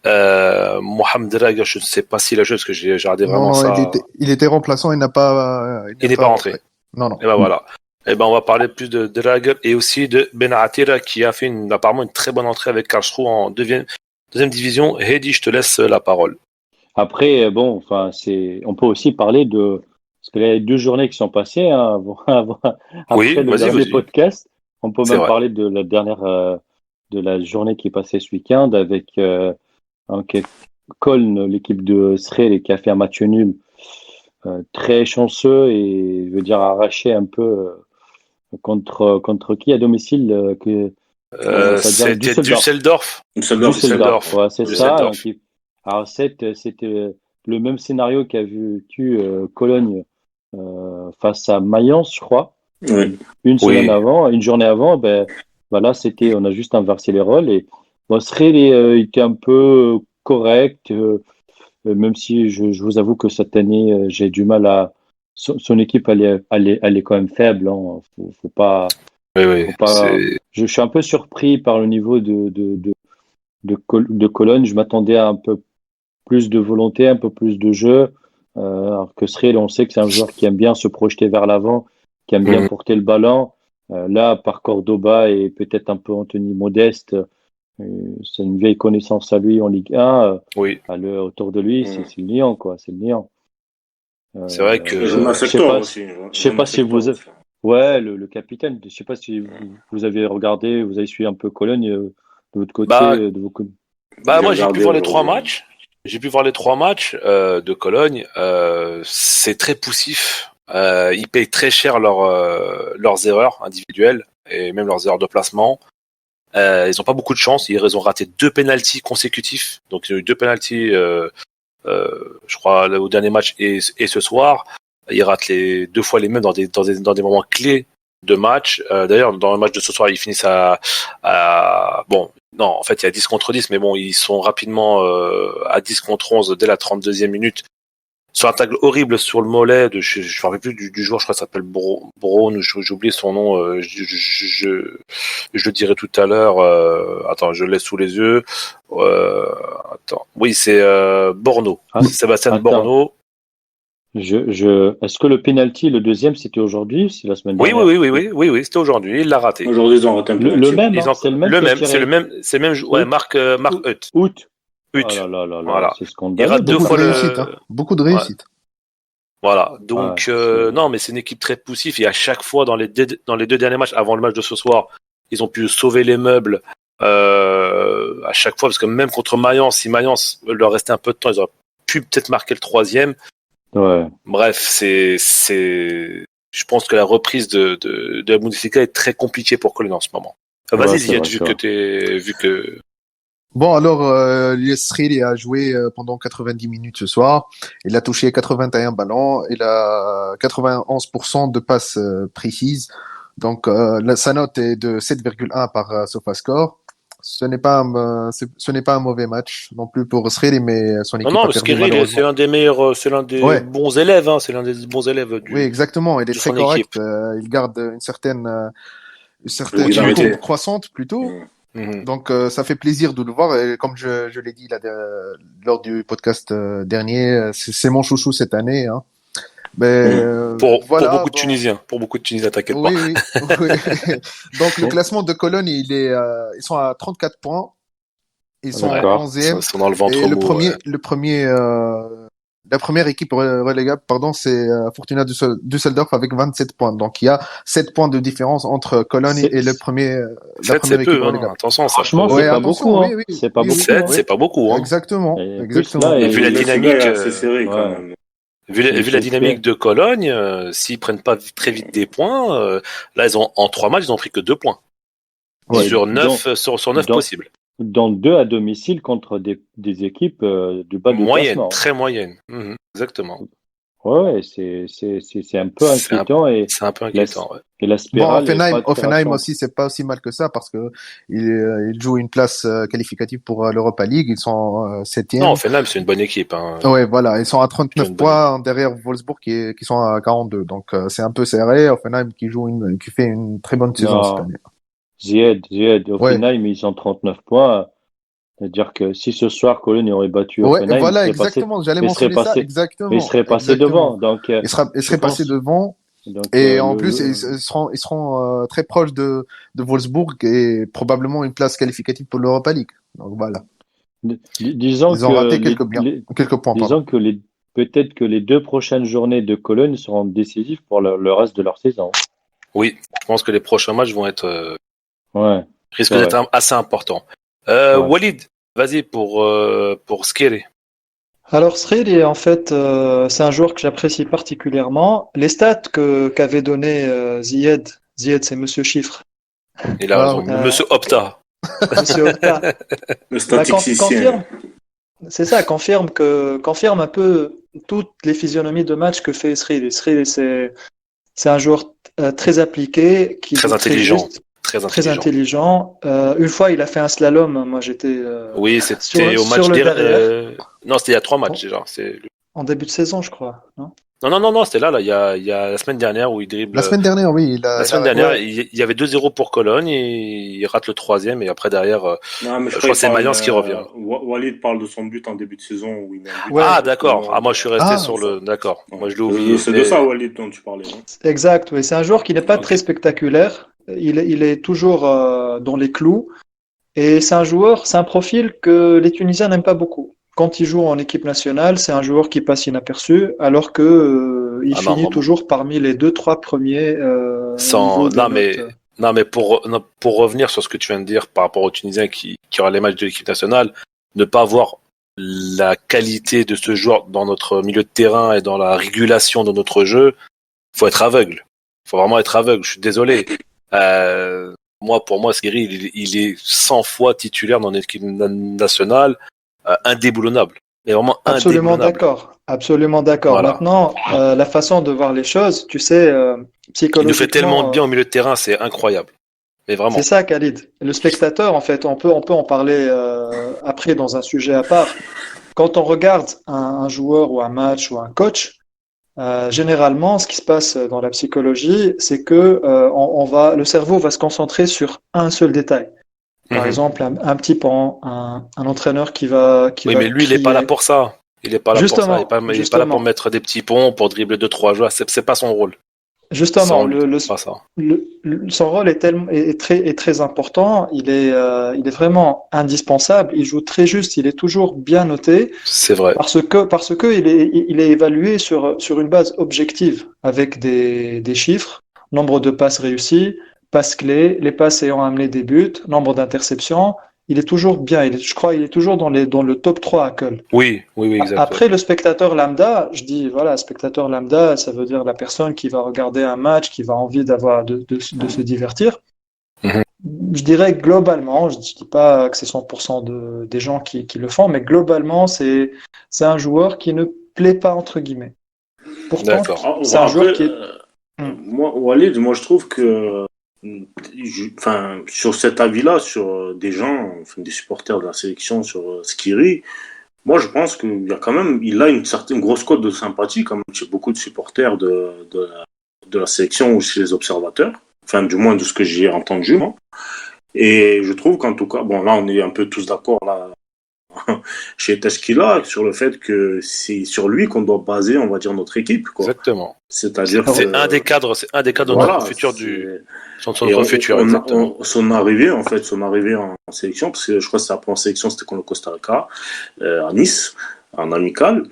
Mohamed Draga, je ne sais pas s'il a joué parce que j'ai regardé vraiment ça. Il était remplaçant, il n'est pas rentré. Non. Et ben voilà. Et ben on va parler plus de Draga et aussi de Benatira qui a fait apparemment une très bonne entrée avec Karlsruhe en deuxième division. Hedi, je te laisse la parole. Après, on peut aussi parler parce qu'il y a 2 journées qui sont passées après le dernier podcast. On peut même parler de la dernière, de la journée qui est passée ce week-end avec Köln, l'équipe de Srel, qui a fait un match nul très chanceux et je veux dire arraché un peu contre qui à domicile c'était Düsseldorf. Ouais, c'est ça. Alors c'était le même scénario qu'a vécu Cologne face à Mayence, je crois. Une journée avant, voilà, on a juste inversé les rôles et Srel était un peu correct, même si je vous avoue que cette année j'ai du mal à son équipe elle est quand même faible, hein. Faut pas. Je suis un peu surpris par le niveau de Cologne. Je m'attendais à un peu plus de volonté, un peu plus de jeu. Alors que Srel, on sait que c'est un joueur qui aime bien se projeter vers l'avant, qui aime bien porter le ballon. Là, par Cordoba et peut-être un peu Anthony Modeste, c'est une vieille connaissance à lui en Ligue 1. Autour de lui, c'est le Lyon, quoi. C'est le Lyon. C'est vrai que je sais pas si vous avez... Ouais, le capitaine. Je sais pas si vous avez regardé, vous avez suivi un peu Cologne de votre côté. Moi, j'ai pu voir les 3 matchs. J'ai pu voir les 3 matchs de Cologne. C'est très poussif. Ils payent très cher leurs erreurs individuelles et même leurs erreurs de placement. Ils n'ont pas beaucoup de chance. Ils ont raté 2 pénaltys consécutifs. Donc, ils ont eu 2 pénaltys je crois, au dernier match et ce soir. Il rate deux fois les mêmes dans des moments clés de match. D'ailleurs, dans le match de ce soir, ils finissent bon, non, en fait, il y a 10 contre 10, mais bon, ils sont rapidement à 10 contre 11 dès la 32e minute. Sur un tacle horrible sur le mollet je ne me rappelle plus du joueur, je crois que ça s'appelle Brown, j'ai oublié son nom, je le dirai tout à l'heure. Attends, je le laisse sous les yeux. Attends, oui, c'est Borno, Sébastien Borno. Est-ce que le penalty, le deuxième, c'était aujourd'hui, c'est la semaine dernière? Oui, c'était aujourd'hui. Il l'a raté. Aujourd'hui, ils ont raté un penalty. Le même, c'est le même, c'est le même. Ouais, Marc Hutt. Voilà. C'est scandaleux. Il rate deux fois beaucoup de réussite. Voilà. Donc non, mais c'est une équipe très poussive et à chaque fois dans les deux derniers matchs avant le match de ce soir, ils ont pu sauver les meubles à chaque fois parce que même contre Mayence, si Mayence leur restait un peu de temps, ils auraient pu peut-être marquer le troisième. Ouais. Bref, je pense que la reprise de la Bundesliga est très compliquée pour Cologne en ce moment. Vas-y, Ziad, vu que. Bon, alors, Srili a joué pendant 90 minutes ce soir. Il a touché 81 ballons. Il a 91% de passes précises. Donc, sa note est de 7,1 par SofaScore. Ce n'est pas un mauvais match non plus pour Srili, mais son équipe a perdu malheureusement. C'est l'un des meilleurs, c'est l'un des bons élèves, hein, c'est l'un des bons élèves oui, exactement. Il est très correct. Il garde une certaine courbe croissante plutôt. Donc ça fait plaisir de le voir et comme je l'ai dit lors du podcast dernier, c'est mon chouchou cette année. Hein. Mais, pour beaucoup de Tunisiens, t'inquiète pas. Oui. Donc le classement de Cologne, ils sont à 34 points. Ils sont 11e. Ils sont dans le ventre mou. La première équipe relégable, c'est Fortuna Düsseldorf avec 27 points. Donc il y a 7 points de différence entre Cologne et la première équipe relégable. Attention, franchement, c'est pas beaucoup. Oui. C'est pas beaucoup. C'est pas beaucoup. Exactement. Et vu la dynamique, c'est serré quand même. Vu la dynamique de Cologne, s'ils prennent pas très vite des points, là ils ont en 3 matchs ils ont pris que 2 points sur 9 possibles. Dans 2 à domicile contre des équipes du bas de classement. Très moyenne. Exactement. Ouais, c'est un peu inquiétant c'est un peu inquiétant. Et la spirale. Bon, Offenheim aussi, c'est pas aussi mal que ça parce que il joue une place qualificative pour l'Europa League. Ils sont 7e. Non, Offenheim, c'est une bonne équipe. Hein. Ouais, voilà, ils sont à 39 points derrière Wolfsburg qui sont à 42. Donc c'est un peu serré. Offenheim qui fait une très bonne saison cette année. Ziad, Offenheim, ils ont 39 points. C'est-à-dire que si ce soir Cologne aurait battu Offenheim, voilà, exactement. J'allais mentionner ça. Exactement. Il serait passé devant. Donc, il serait passé devant. Donc, et en plus, ils seront très proches de Wolfsburg et probablement une place qualificative pour l'Europa League. Donc voilà. Ils ont raté quelques points. Disons que peut-être que les 2 prochaines journées de Cologne seront décisives pour le reste de leur saison. Oui, je pense que les prochains matchs vont être risquent d'être assez importants. Walid, vas-y pour Skiri. Alors Srili, en fait, c'est un joueur que j'apprécie particulièrement. Les stats qu'avait donné Ziad, c'est Monsieur Chiffre. Il a raison, Monsieur Opta. Monsieur Opta. Le statisticien. C'est ça, confirme un peu toutes les physionomies de match que fait Srili. Srili, c'est un joueur très appliqué, très intelligent. Très intelligent. Une fois, il a fait un slalom. Moi, j'étais. Oui, c'était au match dernier. Non, c'était il y a 3 matchs déjà. En début de saison, je crois. Non, c'était là. Il y a la semaine dernière où il dribble. La semaine dernière, oui. La semaine dernière, il y avait 2-0 pour Cologne et il rate le 3e et après derrière, je crois que c'est Mayence qui revient. Walid parle de son but en début de saison où il met un but. D'accord. Moi, je suis resté sur le. D'accord. Moi, je l'ai oublié. C'est de ça, Walid, dont tu parlais. Exact. Oui, c'est un joueur qui n'est pas très spectaculaire. Il est toujours dans les clous et c'est un profil que les Tunisiens n'aiment pas beaucoup. Quand il joue en équipe nationale, c'est un joueur qui passe inaperçu, alors que il finit toujours parmi les 2-3 premiers. Non, mais pour revenir sur ce que tu viens de dire par rapport aux Tunisiens qui aura les matchs de l'équipe nationale, ne pas voir la qualité de ce joueur dans notre milieu de terrain et dans la régulation de notre jeu, faut être aveugle. Faut vraiment être aveugle. Je suis désolé. Pour moi, Skiri, il est 100 fois titulaire dans l'équipe nationale, indéboulonnable. Mais vraiment Absolument indéboulonnable. d'accord. Absolument d'accord. Voilà. Maintenant, la façon de voir les choses, tu sais, Il nous fait tellement de psychologiquement, bien au milieu de terrain, c'est incroyable. Mais c'est vraiment. ça, Khalid. Le spectateur, en fait, on peut en parler après dans un sujet à part. Quand on regarde un joueur ou un match ou un coach, généralement, ce qui se passe dans la psychologie, c'est que le cerveau va se concentrer sur un seul détail. Par Mhm. exemple, un petit pan, un entraîneur qui Oui, va mais lui, il est pas là crier. pour ça. Il est pas là pour ça. Justement, Il est pas là pour justement, mettre des petits ponts, pour dribbler deux, trois joueurs. C'est pas son rôle. justement, Pas ça. son rôle est très important. Il est vraiment indispensable. Il joue très juste. Il est toujours bien noté C'est vrai. parce que il est évalué sur une base objective avec des chiffres, nombre de passes réussies, passes clés, les passes ayant amené des buts, nombre d'interceptions. Il est toujours bien. Je crois qu'il est toujours dans le top 3 à Hull. Oui, oui, oui, exact. Ouais. Après, le spectateur lambda, je dis, voilà, spectateur lambda, ça veut dire la personne qui va regarder un match, qui va envie de se divertir. Mhm. Je dirais globalement, je dis pas que c'est 100% des gens qui le font, mais globalement, c'est un joueur qui ne plaît pas, entre guillemets. Pourtant, D'accord. c'est un joueur Après, qui est. moi, Walid, moi je trouve que, enfin, sur cet avis-là, sur des gens, enfin, des supporters de la sélection sur Skiri, moi je pense qu'il y a quand même, il a une certaine grosse cote de sympathie quand même chez beaucoup de supporters de la sélection ou chez les observateurs. Enfin, du moins de ce que j'ai entendu, moi. Et je trouve qu'en tout cas, bon là on est un peu tous d'accord là chez Teshkila sur le fait que c'est sur lui qu'on doit baser, on va dire, notre équipe, quoi. Exactement. C'est-à-dire C'est que un des cadres, c'est un des cadres de voilà, notre futur et notre futur, exactement. son arrivée en sélection, parce que je crois que c'est après en sélection, c'était contre le Costa Rica, à Nice, en amical.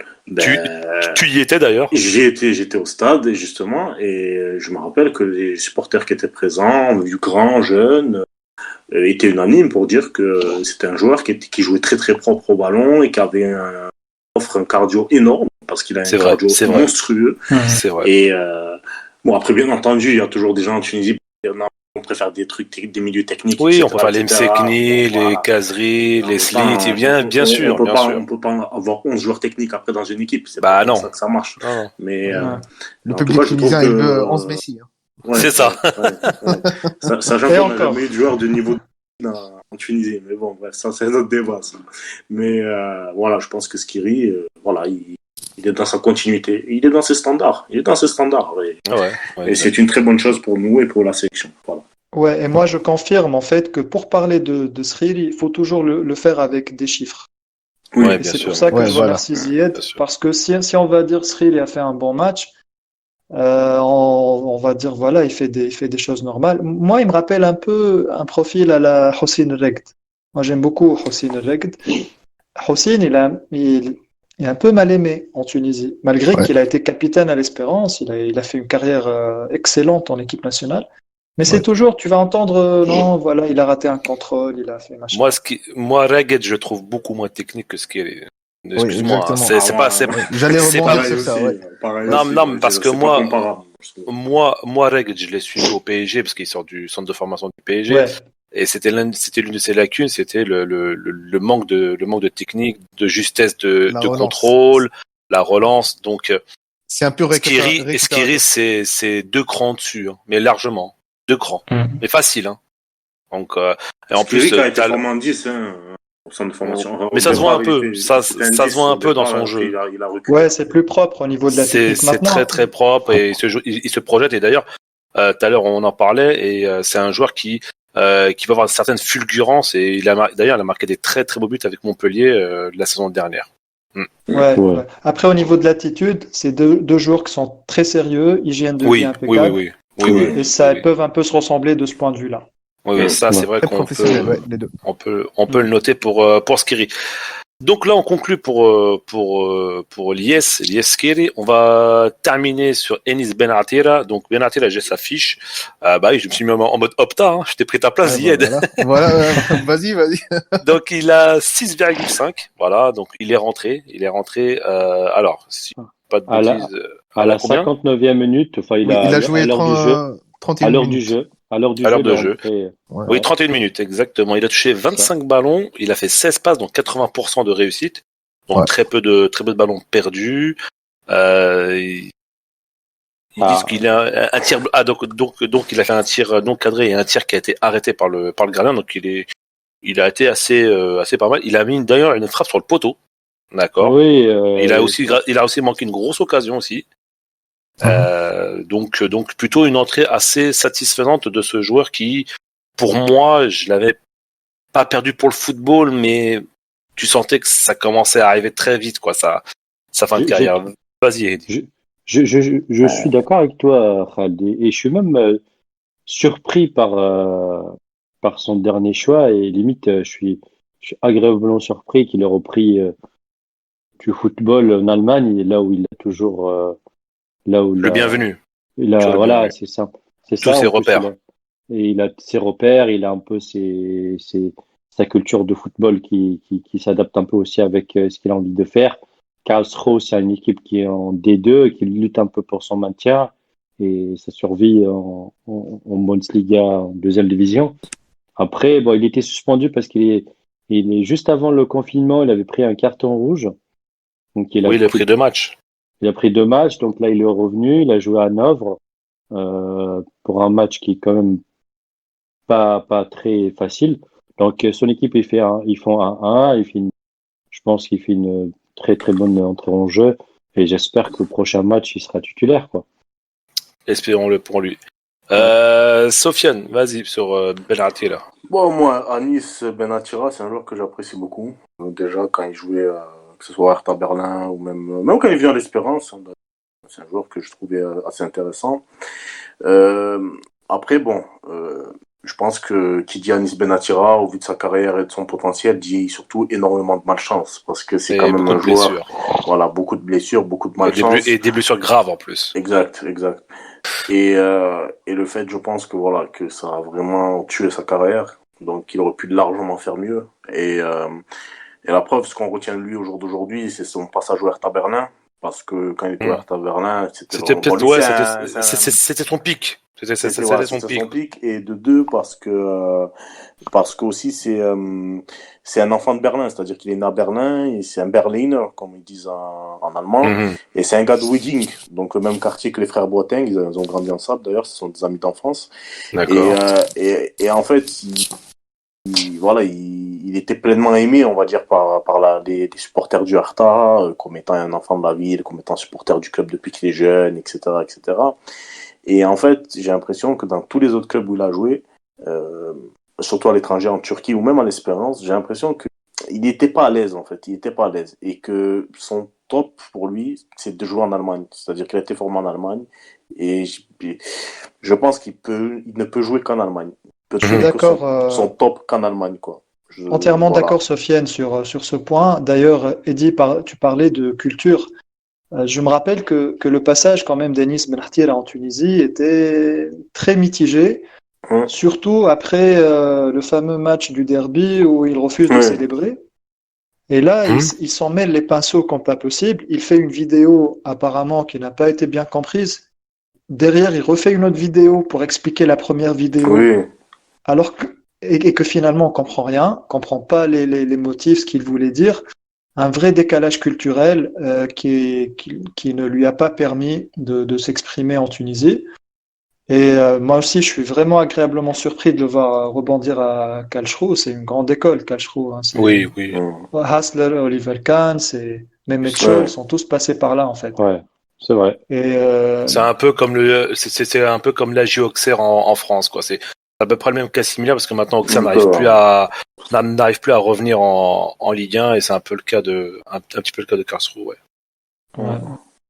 Tu y étais d'ailleurs. J'étais au stade justement, et je me rappelle que les supporters qui étaient présents, du grand, jeune, étaient unanimes pour dire que c'était un joueur qui jouait très très propre au ballon et qui avait offre un cardio énorme parce qu'il a un cardio monstrueux. C'est vrai. Et bon, après, bien entendu, il y a toujours des gens en Tunisie on préfère des trucs, des milieux techniques. Oui, etc., on peut faire les Msekni, les Kazri, les Slit, bien sûr. On peut pas avoir 11 joueurs techniques après dans une équipe. C'est pas comme ça que ça marche. Non. Mais le public tunisien, il veut 11 Messi. Hein. Ouais, c'est ça. Sachant qu'on n'a jamais eu de joueur de niveau en Tunisie. Mais bon, bref, ça, c'est un autre débat. Ça. Mais voilà, je pense que Skiri, voilà, il est dans sa continuité. Il est dans ses standards. Et c'est une très bonne chose pour nous et pour la sélection. Voilà. Ouais, et moi je confirme en fait que pour parler de Sril, il faut toujours le faire avec des chiffres. Oui, et c'est pour ça que je remercie Zied, parce que si on va dire Sril a fait un bon match, on va dire voilà, il fait des choses normales. Moi, il me rappelle un peu un profil à la Hossein Regd. Moi, j'aime beaucoup Hossein Regd. Hossein, il est un peu mal aimé en Tunisie, malgré qu'il a été capitaine à l'Espérance. Il a fait une carrière excellente en équipe nationale. Mais c'est toujours, tu vas entendre, non, voilà, il a raté un contrôle, il a fait machin. Moi, Reged, je trouve beaucoup moins technique que ce qui est. Excuse-moi, j'allais rebondir sur ça. Ouais. Non, parce que moi, Reged, je l'ai suivi au PSG parce qu'il sort du centre de formation du PSG. Ouais. Et c'était l'une de ses lacunes, c'était le manque de technique, de justesse de contrôle, la relance. Donc, c'est un peu Skiri, c'est 2 crans dessus, hein, mais largement. 2 crans. Mais facile, hein. Donc, et en plus, a été vraiment 10, au centre de formation. Mais ça se voit un peu. Ça se voit un peu dans son jeu. Ouais, c'est plus propre au niveau de la technique maintenant. C'est très, très propre et il se projette. Et d'ailleurs, tout à l'heure, on en parlait et c'est un joueur qui va avoir certaines fulgurances et d'ailleurs, il a marqué des très, très beaux buts avec Montpellier la saison dernière. Ouais. Après, au niveau de l'attitude, c'est deux joueurs qui sont très sérieux, hygiène de vie impeccable. Oui. Et ça peuvent un peu se ressembler de ce point de vue-là. Oui, ça, c'est vrai qu'on peut le noter pour Skiri. Donc là, on conclut pour l'IS Skiri. On va terminer sur Enis Benatira. Donc Benatira, j'ai sa fiche. Oui, je me suis mis en mode Opta. Hein. Je t'ai pris ta place, Zied. Voilà, vas-y. Donc il a 6,5. Voilà, donc il est rentré. Alors, si pas de bêtises. À la 59e minute, il a joué à l'heure du jeu. 31 minutes. À l'heure du jeu. Oui, 31 minutes, exactement. Il a touché 25 ballons, il a fait 16 passes, donc 80% de réussite. Donc très peu de ballons perdus. Ils disent qu'il a un tir. Donc il a fait un tir non cadré et un tir qui a été arrêté par le gardien. Donc il a été assez pas mal. Il a mis d'ailleurs une frappe sur le poteau. D'accord. Oui. Il a aussi manqué une grosse occasion aussi. Donc plutôt une entrée assez satisfaisante de ce joueur qui, pour moi, je l'avais pas perdu pour le football, mais tu sentais que ça commençait à arriver très vite, quoi, sa fin de carrière. Vas-y, Eddie. Je suis d'accord avec toi, Khaled, et je suis même surpris par son dernier choix, et limite, je suis agréablement surpris qu'il ait repris du football en Allemagne, là où il a toujours, là où Le bienvenu. voilà, bienvenu. c'est ça. C'est Tous ça, ses en plus, repères. il a ses repères, il a un peu sa culture de football qui s'adapte un peu aussi avec ce qu'il a envie de faire. Karlsruhe, c'est une équipe qui est en D2 et qui lutte un peu pour son maintien et sa survie en Bundesliga, en deuxième division. Après, bon, il était suspendu parce il est juste avant le confinement, il avait pris un carton rouge. Donc Il a pris 2 matchs. Il a pris 2 matchs, donc là il est revenu, il a joué à Hanovre pour un match qui est quand même pas très facile. Donc son équipe ils font un 1, je pense qu'il fait une très très bonne entrée en jeu et j'espère que le prochain match il sera titulaire, quoi. Espérons-le pour lui. Sofiane, vas-y sur Benati là. Bon, moi, Anis Benatira, c'est un joueur que j'apprécie beaucoup. Déjà, quand il jouait, que ce soit à Hertha Berlin ou même quand il vient à l'Espérance, c'est un joueur que je trouvais assez intéressant. Après, bon, je pense que qui dit Anis Benatira, au vu de sa carrière et de son potentiel, dit surtout énormément de malchance, parce que c'est quand même un joueur, voilà, beaucoup de blessures, beaucoup de malchance. Et des blessures graves en plus. Exact. Et le fait, je pense que voilà, que ça a vraiment tué sa carrière, donc il aurait pu largement faire mieux. Et la preuve, ce qu'on retient de lui au jour d'aujourd'hui, c'est son passage au Hertha Berlin, parce que quand il était au Hertha Berlin, c'était peut-être c'était son pic. C'était son pic. Et de deux, parce que aussi c'est un enfant de Berlin, c'est-à-dire qu'il est né à Berlin et c'est un Berliner, comme ils disent en allemand. Et c'est un gars de Wedding, donc le même quartier que les frères Boateng. Ils ont grandi ensemble d'ailleurs, ce sont des amis d'enfance. Et en fait, il était pleinement aimé, on va dire, par les supporters du Hertha, comme étant un enfant de la ville, comme étant supporter du club depuis qu'il est jeune, etc., etc. Et en fait, j'ai l'impression que dans tous les autres clubs où il a joué, surtout à l'étranger, en Turquie ou même à l'Espérance, j'ai l'impression qu'il n'était pas à l'aise, en fait. Il n'était pas à l'aise. Et que son top pour lui, c'est de jouer en Allemagne. C'est-à-dire qu'il a été formé en Allemagne. Et je pense qu'il ne peut jouer qu'en Allemagne. Il peut jouer son top qu'en Allemagne, quoi. Entièrement d'accord, Sofiane, sur ce point. D'ailleurs, Eddy, tu parlais de culture. Je me rappelle que le passage quand même d'Enis Benartir en Tunisie était très mitigé, surtout après le fameux match du derby où il refuse de célébrer. Et là, il s'en mêle les pinceaux comme pas possible. Il fait une vidéo apparemment qui n'a pas été bien comprise. Derrière, il refait une autre vidéo pour expliquer la première vidéo, alors que et que finalement on comprend rien, comprend pas les motifs, ce qu'il voulait dire. Un vrai décalage culturel qui ne lui a pas permis de s'exprimer en Tunisie. Et moi aussi, je suis vraiment agréablement surpris de le voir rebondir à Karlsruhe. C'est une grande école, Karlsruhe. Hein. Oui. Hassler, Oliver Kahn, même Mitchell sont tous passés par là en fait. Ouais, c'est vrai. Et c'est un peu comme c'est un peu comme l'AJ Auxerre en France, quoi. C'est à peu près le même cas similaire parce que maintenant Auxerre n'arrive plus à revenir en Ligue 1 et c'est un peu le cas un petit peu le cas de Karlsruhe, ouais.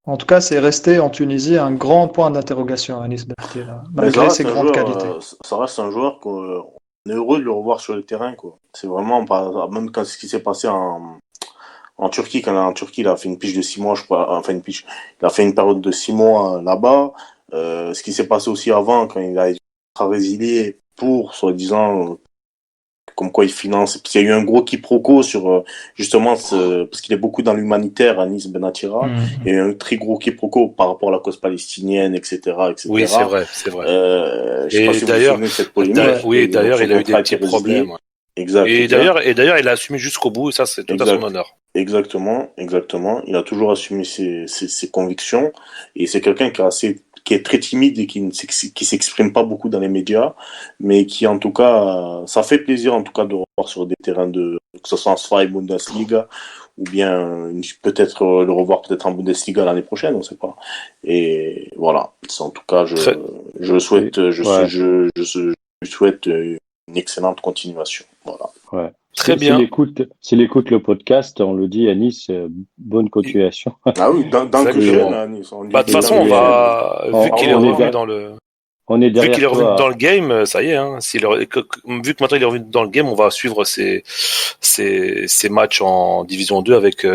En tout cas, c'est resté en Tunisie un grand point d'interrogation, Anis Benartir, malgré ses grandes qualités. Ça reste un joueur qu'on est heureux de le revoir sur le terrain, quoi. C'est vraiment même quand ce qui s'est passé en Turquie, en Turquie, il a fait une piche de 6 mois, je crois, enfin il a fait une période de 6 mois là-bas. Ce qui s'est passé aussi avant, quand il a été résilié pour, soi-disant, comme quoi il finance. Parce qu'il y a eu un gros quiproquo sur, justement, parce qu'il est beaucoup dans l'humanitaire, Anis Benatira. Il y a eu un très gros quiproquo par rapport à la cause palestinienne, etc., etc. Oui, c'est vrai. Je sais pas si vous vous souvenez de cette polémique. Oui, d'ailleurs, il a eu des petits problèmes. Exact. Et d'ailleurs, il a assumé jusqu'au bout, et ça, c'est tout à son honneur. Exactement, exactement. Il a toujours assumé ses convictions et c'est quelqu'un qui est très timide et qui s'exprime pas beaucoup dans les médias, mais qui en tout cas, ça fait plaisir en tout cas de revoir sur des terrains que ce soit en Zweite Bundesliga ou bien peut-être le revoir peut-être en Bundesliga l'année prochaine, on sait pas. Et voilà. En tout cas, Très, je souhaite, Ouais, je lui souhaite une excellente continuation. Voilà. ouais. très S'il bien. écoute le podcast, on le dit à Nice, bonne continuation. Ah oui, Et, Dankeschön, Exactement. hein, on Bah, dit de toute et, façon, on et, va, on, au on est revoir. on est vu qu'il derrière est revenu dans toi. le game, ça y est, hein. Vu que maintenant il est revenu dans le game, on va suivre ses matchs en Division 2 avec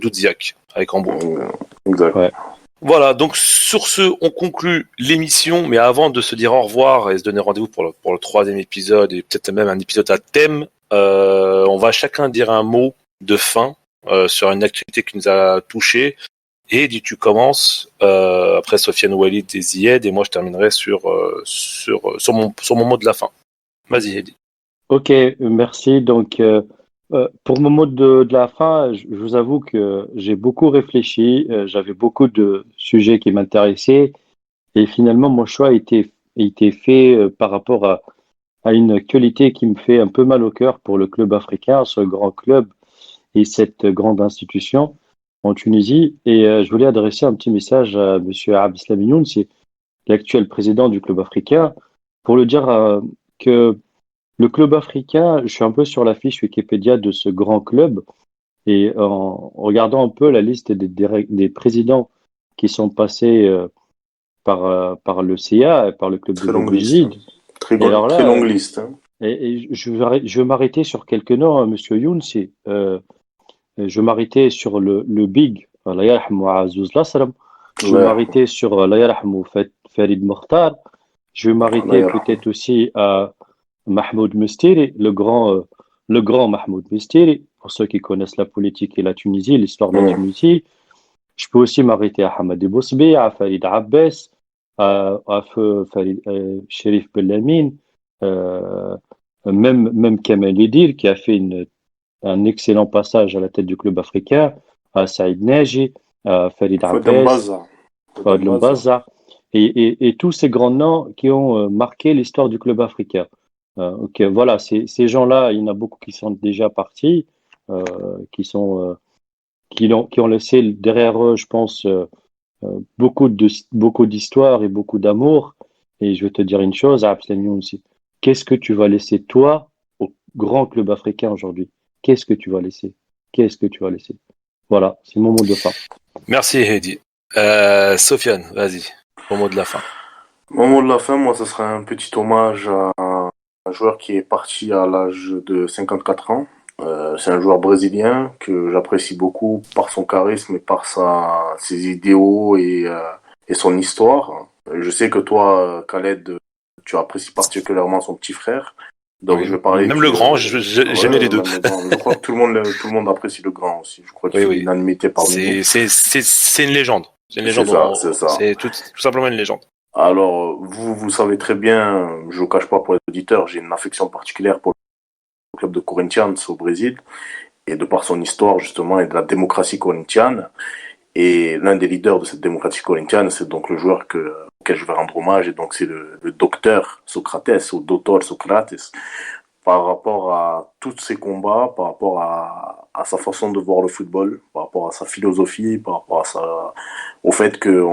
Dudziak, avec Hambourg. Exact. Ouais. Voilà, donc sur ce, on conclut l'émission, mais avant de se dire au revoir et se donner rendez-vous pour le troisième épisode et peut-être même un épisode à thème, on va chacun dire un mot de fin sur une activité qui nous a touchés. Et dis tu commences, après Sofiane Walid et Zied, et moi je terminerai sur mon mot de la fin. Vas-y, Hedi. Ok, merci. Donc, pour mon mot de la fin, je vous avoue que j'ai beaucoup réfléchi. J'avais beaucoup de sujets qui m'intéressaient. Et finalement, mon choix a été fait par rapport à une actualité qui me fait un peu mal au cœur pour le club africain, ce grand club et cette grande institution en Tunisie. Et je voulais adresser un petit message à Monsieur Abdeslam Youn, c'est l'actuel président du club africain, pour le dire que le club africain, je suis un peu sur la fiche Wikipédia de ce grand club et en regardant un peu la liste des présidents qui sont passés par le CA, par le club de Très longue liste. Belgique. Hein. Et alors Très là, longue liste. Hein. et je vais m'arrêter sur quelques noms, hein, Monsieur Youn, je vais m'arrêter sur le big, Allah yarhamou Azouz Lasram. Je vais Ouais. m'arrêter sur Allah yarhamou Farid Mokhtar. Je vais m'arrêter D'ailleurs. peut-être aussi à Mahmoud Mestiri, le grand Mahmoud Mestiri, pour ceux qui connaissent la politique et la Tunisie, l'histoire de la Tunisie. Je peux aussi m'arrêter à Hamad Bousbi, à Farid Abbas, à feu Farid, Sherif Bellamin, euh, même Kamel Edir, qui a fait un excellent passage à la tête du club africain, à Saïd Naji, à Farid Abbas, Fodembaza. Fadel Fodembaza. Mbaza, et tous ces grands noms qui ont marqué l'histoire du club africain. Ok, voilà, ces gens-là, il y en a beaucoup qui sont déjà partis, euh, qui ont laissé derrière eux, je pense, beaucoup d'histoire et beaucoup d'amour. Et je vais te dire une chose, Abdel aussi. Qu'est-ce que tu vas laisser, toi, au grand club africain aujourd'hui? Qu'est-ce que tu vas laisser? Qu'est-ce que tu vas laisser? Voilà, c'est mon mot de fin. Merci, Hedi. Sofiane, vas-y, au mot de la fin. Au moment de la fin, moi, ce serait un petit hommage à un joueur qui est parti à l'âge de 54 ans. C'est un joueur brésilien que j'apprécie beaucoup par son charisme et par ses idéaux et son histoire. Je sais que toi, Khaled, tu apprécies particulièrement son petit frère. Donc je Oui. vais parler Même le grand, j'aimais les ouais, deux. même le grand. Je crois que tout le monde apprécie le grand aussi. Je crois qu'il Oui, fait oui. l'unanimité parmi nous. C'est une légende. C'est une C'est légende. ça, c'est ça. C'est tout simplement une légende. Alors, vous savez très bien, je ne vous cache pas pour les auditeurs, j'ai une affection particulière pour le club de Corinthians au Brésil, et de par son histoire justement et de la démocratie corinthienne. Et l'un des leaders de cette démocratie corinthienne, c'est donc le joueur auquel je vais rendre hommage, et donc c'est le docteur Socrates, ou Dr Socrates, par rapport à tous ses combats, par rapport à sa façon de voir le football, par rapport à sa philosophie, par rapport au fait que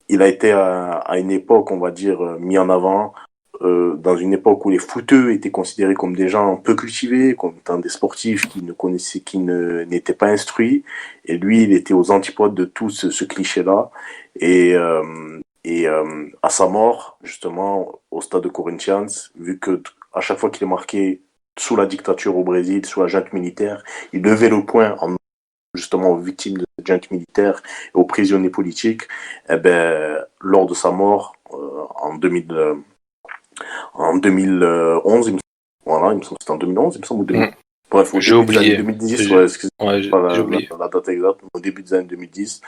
il a été à une époque, on va dire, mis en avant, dans une époque où les footeux étaient considérés comme des gens peu cultivés, comme étant des sportifs n'étaient pas instruits. Et lui, il était aux antipodes de tout ce cliché-là. Et à sa mort, justement, au stade de Corinthians, vu que à chaque fois qu'il est marqué sous la dictature au Brésil, sous la junte militaire, il levait le poing justement aux victimes de cette junte militaire et aux prisonniers politiques. Eh ben, lors de sa mort, en 2011, voilà, il me semble que c'était en 2011, il me semble, ou 2000. Bref, au J'ai début des années oublié. 2010, ouais, excusez-moi, Ouais, pas j'ai oublié. la date exacte, mais au début des années 2010,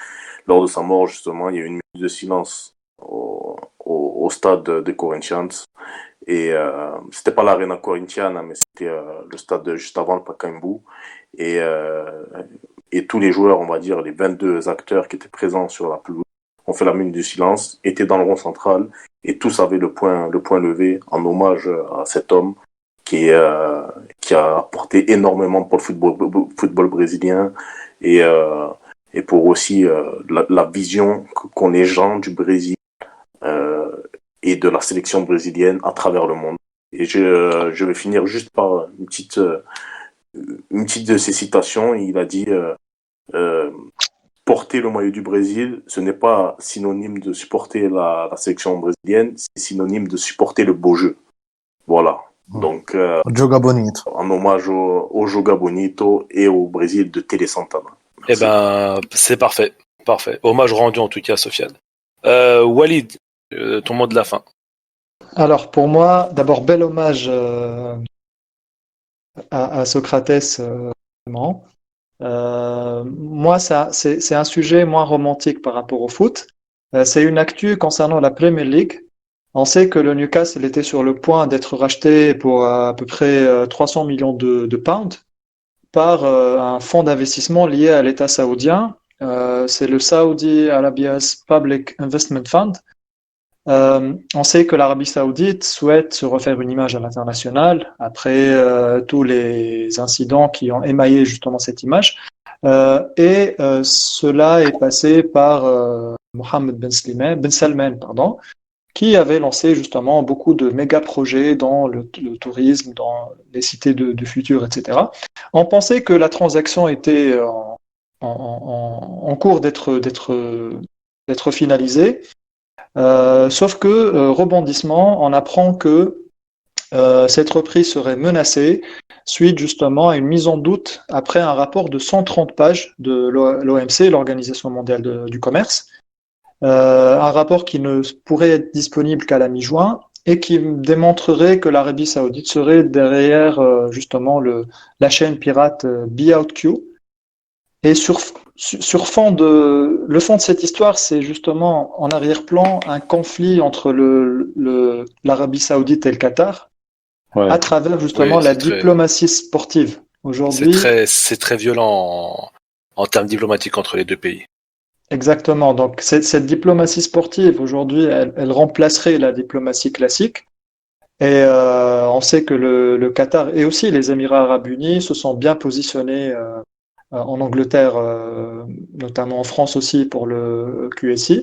lors de sa mort, justement, il y a eu une minute de silence au stade des Corinthians. Et c'était pas l'Arena Corinthians, mais c'était le stade juste avant le Pacaembu. Et, euh, et tous les joueurs, on va dire, les 22 acteurs qui étaient présents sur la pelouse, ont fait la minute du silence, étaient dans le rond central, et tous avaient le point levé en hommage à cet homme qui a apporté énormément pour le football brésilien et pour aussi la vision qu'ont les gens du Brésil et de la sélection brésilienne à travers le monde. Et je vais finir juste par une petite de ses citations. Il a dit porter le maillot du Brésil, ce n'est pas synonyme de supporter la sélection brésilienne, c'est synonyme de supporter le beau jeu. Voilà. Donc, Joga Bonito. En hommage au Joga Bonito et au Brésil de Télé Santana. Eh ben, c'est parfait. Parfait. Hommage rendu en tout cas, Sofiane. Walid, ton mot de la fin. Alors pour moi, d'abord bel hommage à Socrates. Moi, c'est un sujet moins romantique par rapport au foot. C'est une actu concernant la Premier League. On sait que le Newcastle était sur le point d'être racheté pour à peu près 300 millions de pounds par un fonds d'investissement lié à l'État saoudien. C'est le Saudi Arabia's Public Investment Fund. On sait que l'Arabie saoudite souhaite se refaire une image à l'international après tous les incidents qui ont émaillé justement cette image. Cela est passé par Mohammed Ben Salman, qui avait lancé justement beaucoup de méga projets dans le tourisme, dans les cités du futur, etc. On pensait que la transaction était en cours d'être finalisée. Sauf que, rebondissement, on apprend que cette reprise serait menacée suite justement à une mise en doute après un rapport de 130 pages de l'OMC, l'Organisation mondiale du commerce, un rapport qui ne pourrait être disponible qu'à la mi-juin et qui démontrerait que l'Arabie saoudite serait derrière justement la chaîne pirate BeOutQ. Et le fond de cette histoire, c'est justement en arrière-plan un conflit entre l'Arabie saoudite et le Qatar, à travers justement la diplomatie sportive. Aujourd'hui, c'est très violent en termes diplomatiques entre les deux pays. Exactement. Donc cette diplomatie sportive aujourd'hui, elle remplacerait la diplomatie classique. Et on sait que le Qatar et aussi les Émirats arabes unis se sont bien positionnés en Angleterre, notamment en France aussi pour le QSI.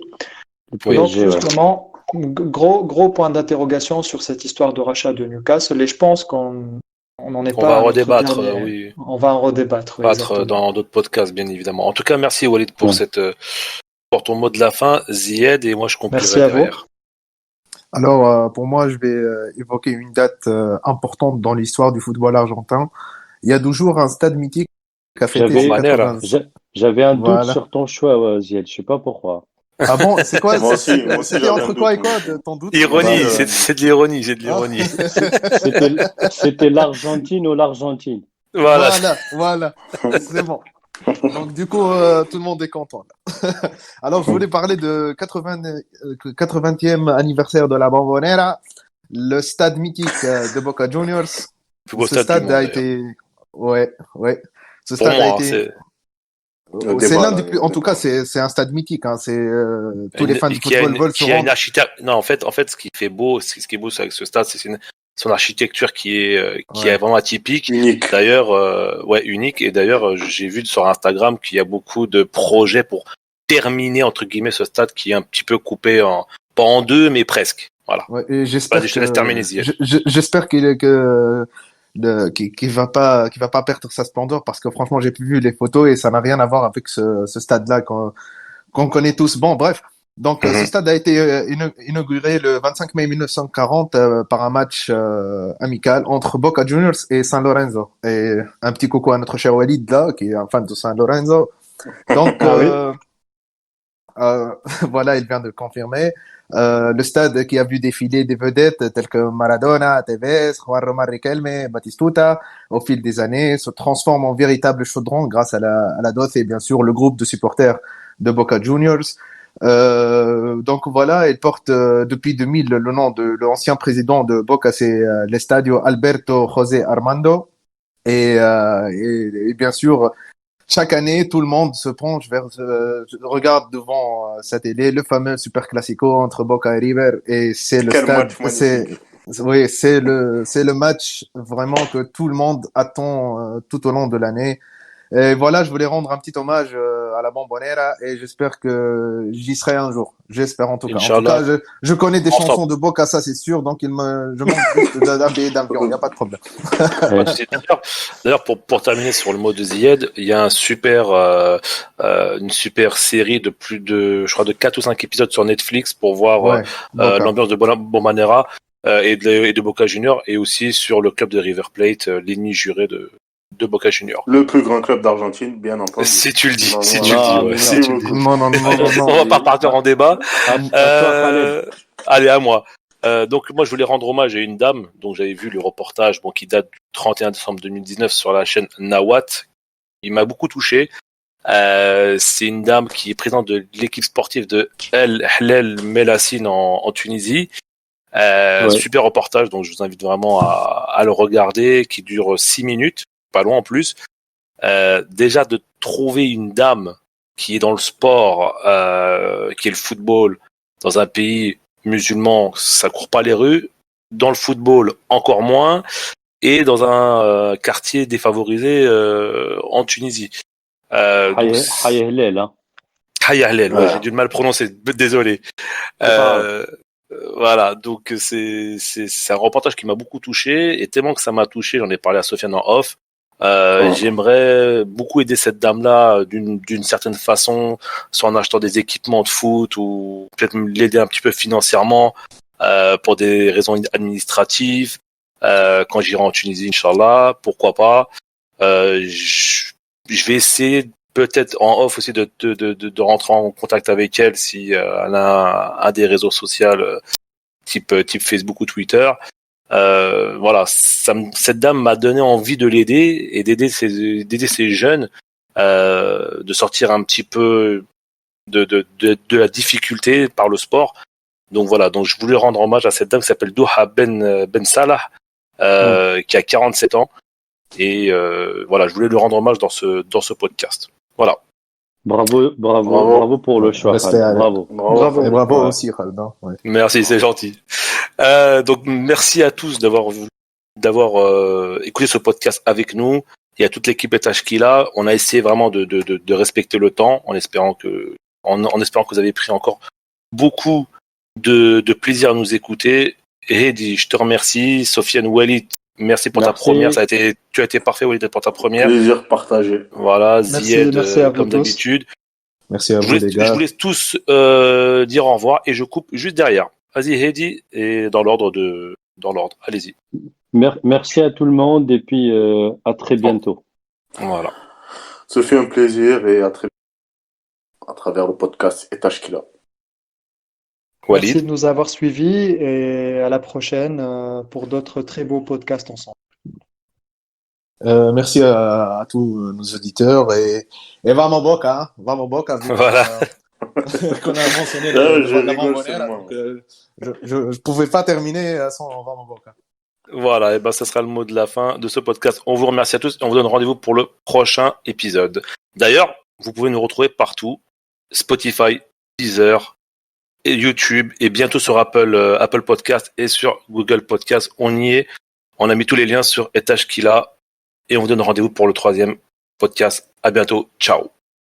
Donc justement, gros point d'interrogation sur cette histoire de rachat de Newcastle. Et je pense qu'on n'en est pas. On va en redébattre, oui. On va en redébattre. Dans d'autres podcasts, bien évidemment. En tout cas, merci Walid pour pour ton mot de la fin, Zied, et moi je conclurai derrière. Alors, pour moi, je vais évoquer une date importante dans l'histoire du football argentin. Il y a toujours un stade mythique qui a fêté J'avais un doute sur ton choix, Zied. Je sais pas pourquoi. Ah bon, c'est quoi? Moi aussi, c'était entre quoi et quoi, ton doute? Ironie, c'est de l'ironie, c'est de l'ironie. C'était l'Argentine ou l'Argentine. Voilà, c'est bon. Donc du coup, tout le monde est content. Alors, je voulais parler de 80e anniversaire de la Bombonera, le stade mythique de Boca Juniors. Ce stade a été, ce stade a été. C'est l'un des plus, en tout cas, c'est un stade mythique, hein. C'est, tous les fans de football veulent se rendre. Non, en fait, ce qui est beau avec ce stade, c'est son architecture qui est vraiment atypique. Unique. D'ailleurs, unique. Et d'ailleurs, j'ai vu sur Instagram qu'il y a beaucoup de projets pour terminer, entre guillemets, ce stade qui est un petit peu coupé pas en deux, mais presque. Voilà. Ouais, et j'espère je te laisse terminer, j'espère qu'il va pas perdre sa splendeur, parce que franchement j'ai vu les photos et ça n'a rien à voir avec ce stade-là qu'on connaît tous. Bon, bref. Donc ce stade a été inauguré le 25 mai 1940 par un match amical entre Boca Juniors et San Lorenzo. Et un petit coucou à notre cher Walid là, qui est un fan de San Lorenzo. Donc voilà, il vient de confirmer. Le stade qui a vu défiler des vedettes telles que Maradona, Tevez, Juan Román Riquelme, Batistuta, au fil des années, se transforme en véritable chaudron grâce à la DOCE et bien sûr le groupe de supporters de Boca Juniors. Donc voilà, il porte depuis 2000 le nom de l'ancien président de Boca, c'est l'Estadio Alberto José Armando. Et bien sûr, chaque année, tout le monde se penche vers, regarde devant sa télé le fameux Super Classico entre Boca et River, et c'est le Quel stade, match magnifique. oui, c'est le match vraiment que tout le monde attend tout au long de l'année. Et voilà, je voulais rendre un petit hommage à la Bombonera et j'espère que j'y serai un jour. J'espère en tout cas. En tout Inch'Allah. cas, je connais des Ensemble. chansons de Boca, ça c'est sûr, donc je manque juste d'un billet d'avion, il n'y a pas de problème. D'ailleurs, pour terminer sur le mot de Ziyed, il y a une super série de plus de, je crois, de 4 ou 5 épisodes sur Netflix pour voir Ouais, Boca. l'ambiance de Bombonera et de Boca Juniors, et aussi sur le club de River Plate, l'ennemi juré de Boca Juniors. Le plus grand club d'Argentine, bien entendu. Si tu le dis, Non, si non, tu le non, dis, mais ouais, non. si tu le dis. Non, non, non, non, non. On va pas partir en débat. À toi, Khaled. Allez, à moi. Donc moi je voulais rendre hommage à une dame dont j'avais vu le reportage, qui date du 31 décembre 2019 sur la chaîne Nawat. Il m'a beaucoup touché. C'est une dame qui est présidente de l'équipe sportive de El Hlel Melassine en Tunisie. Ouais. Super reportage, donc je vous invite vraiment à le regarder, qui dure 6 minutes, pas loin en plus. Déjà de trouver une dame qui est dans le sport, qui est le football, dans un pays musulman, ça court pas les rues. Dans le football, encore moins. Et dans un quartier défavorisé en Tunisie. Hayya Hellel, hein. Hayya Hellel, Ouais. j'ai dû mal prononcer, désolé. Voilà, donc c'est un reportage qui m'a beaucoup touché, et tellement que ça m'a touché, j'en ai parlé à Sofiane en off. J'aimerais beaucoup aider cette dame-là d'une certaine façon, soit en achetant des équipements de foot, ou peut-être l'aider un petit peu financièrement pour des raisons administratives. Quand j'irai en Tunisie, Inch'Allah, pourquoi pas. Je vais essayer peut-être en off aussi de rentrer en contact avec elle si elle a un des réseaux sociaux type Facebook ou Twitter. Voilà, cette dame m'a donné envie de l'aider et d'aider ces jeunes, de sortir un petit peu de la difficulté par le sport. Donc voilà, donc je voulais rendre hommage à cette dame qui s'appelle Douha Ben Salah, qui a 47 ans. Et voilà, je voulais lui rendre hommage dans ce podcast. Voilà. Bravo pour le choix, Respect Khaled. à elle. Bravo. Bravo. Et bravo Ouais. aussi, Khaled, hein, ouais. Merci, c'est gentil. Donc merci à tous d'avoir écouté ce podcast avec nous, et à toute l'équipe Etashkila. On a essayé vraiment de respecter le temps, en espérant que vous avez pris encore beaucoup de plaisir à nous écouter. Et Hedi, je te remercie. Sofiane, Walid, merci pour ta Merci. première. Tu as été parfait, Walid, pour ta première. Plaisir partagé. Voilà, Merci, Zied, merci à vous comme tous. d'habitude. Merci à Je vous, les je gars. vous laisse tous dire au revoir, et je coupe juste derrière. Vas-y, Hedi, et dans l'ordre. Allez-y. Merci à tout le monde et puis à très bientôt. Voilà. Ce fut un plaisir, et à très à travers le podcast Etashkila. Walid. Merci de nous avoir suivis et à la prochaine pour d'autres très beaux podcasts ensemble. Merci à tous nos auditeurs et vamos Boca, hein. Vamos Boca, vu Voilà. qu'on a mentionné Je la rigole Bombonera, seulement. donc je pouvais pas terminer sans Vamos Boca. Voilà, et ben ça sera le mot de la fin de ce podcast. On vous remercie à tous et on vous donne rendez-vous pour le prochain épisode. D'ailleurs, vous pouvez nous retrouver partout: Spotify, Deezer, et YouTube, et bientôt sur Apple Podcast et sur Google Podcast. On y est. On a mis tous les liens sur Etashkila, et on vous donne rendez-vous pour le 3e podcast. À bientôt. Ciao.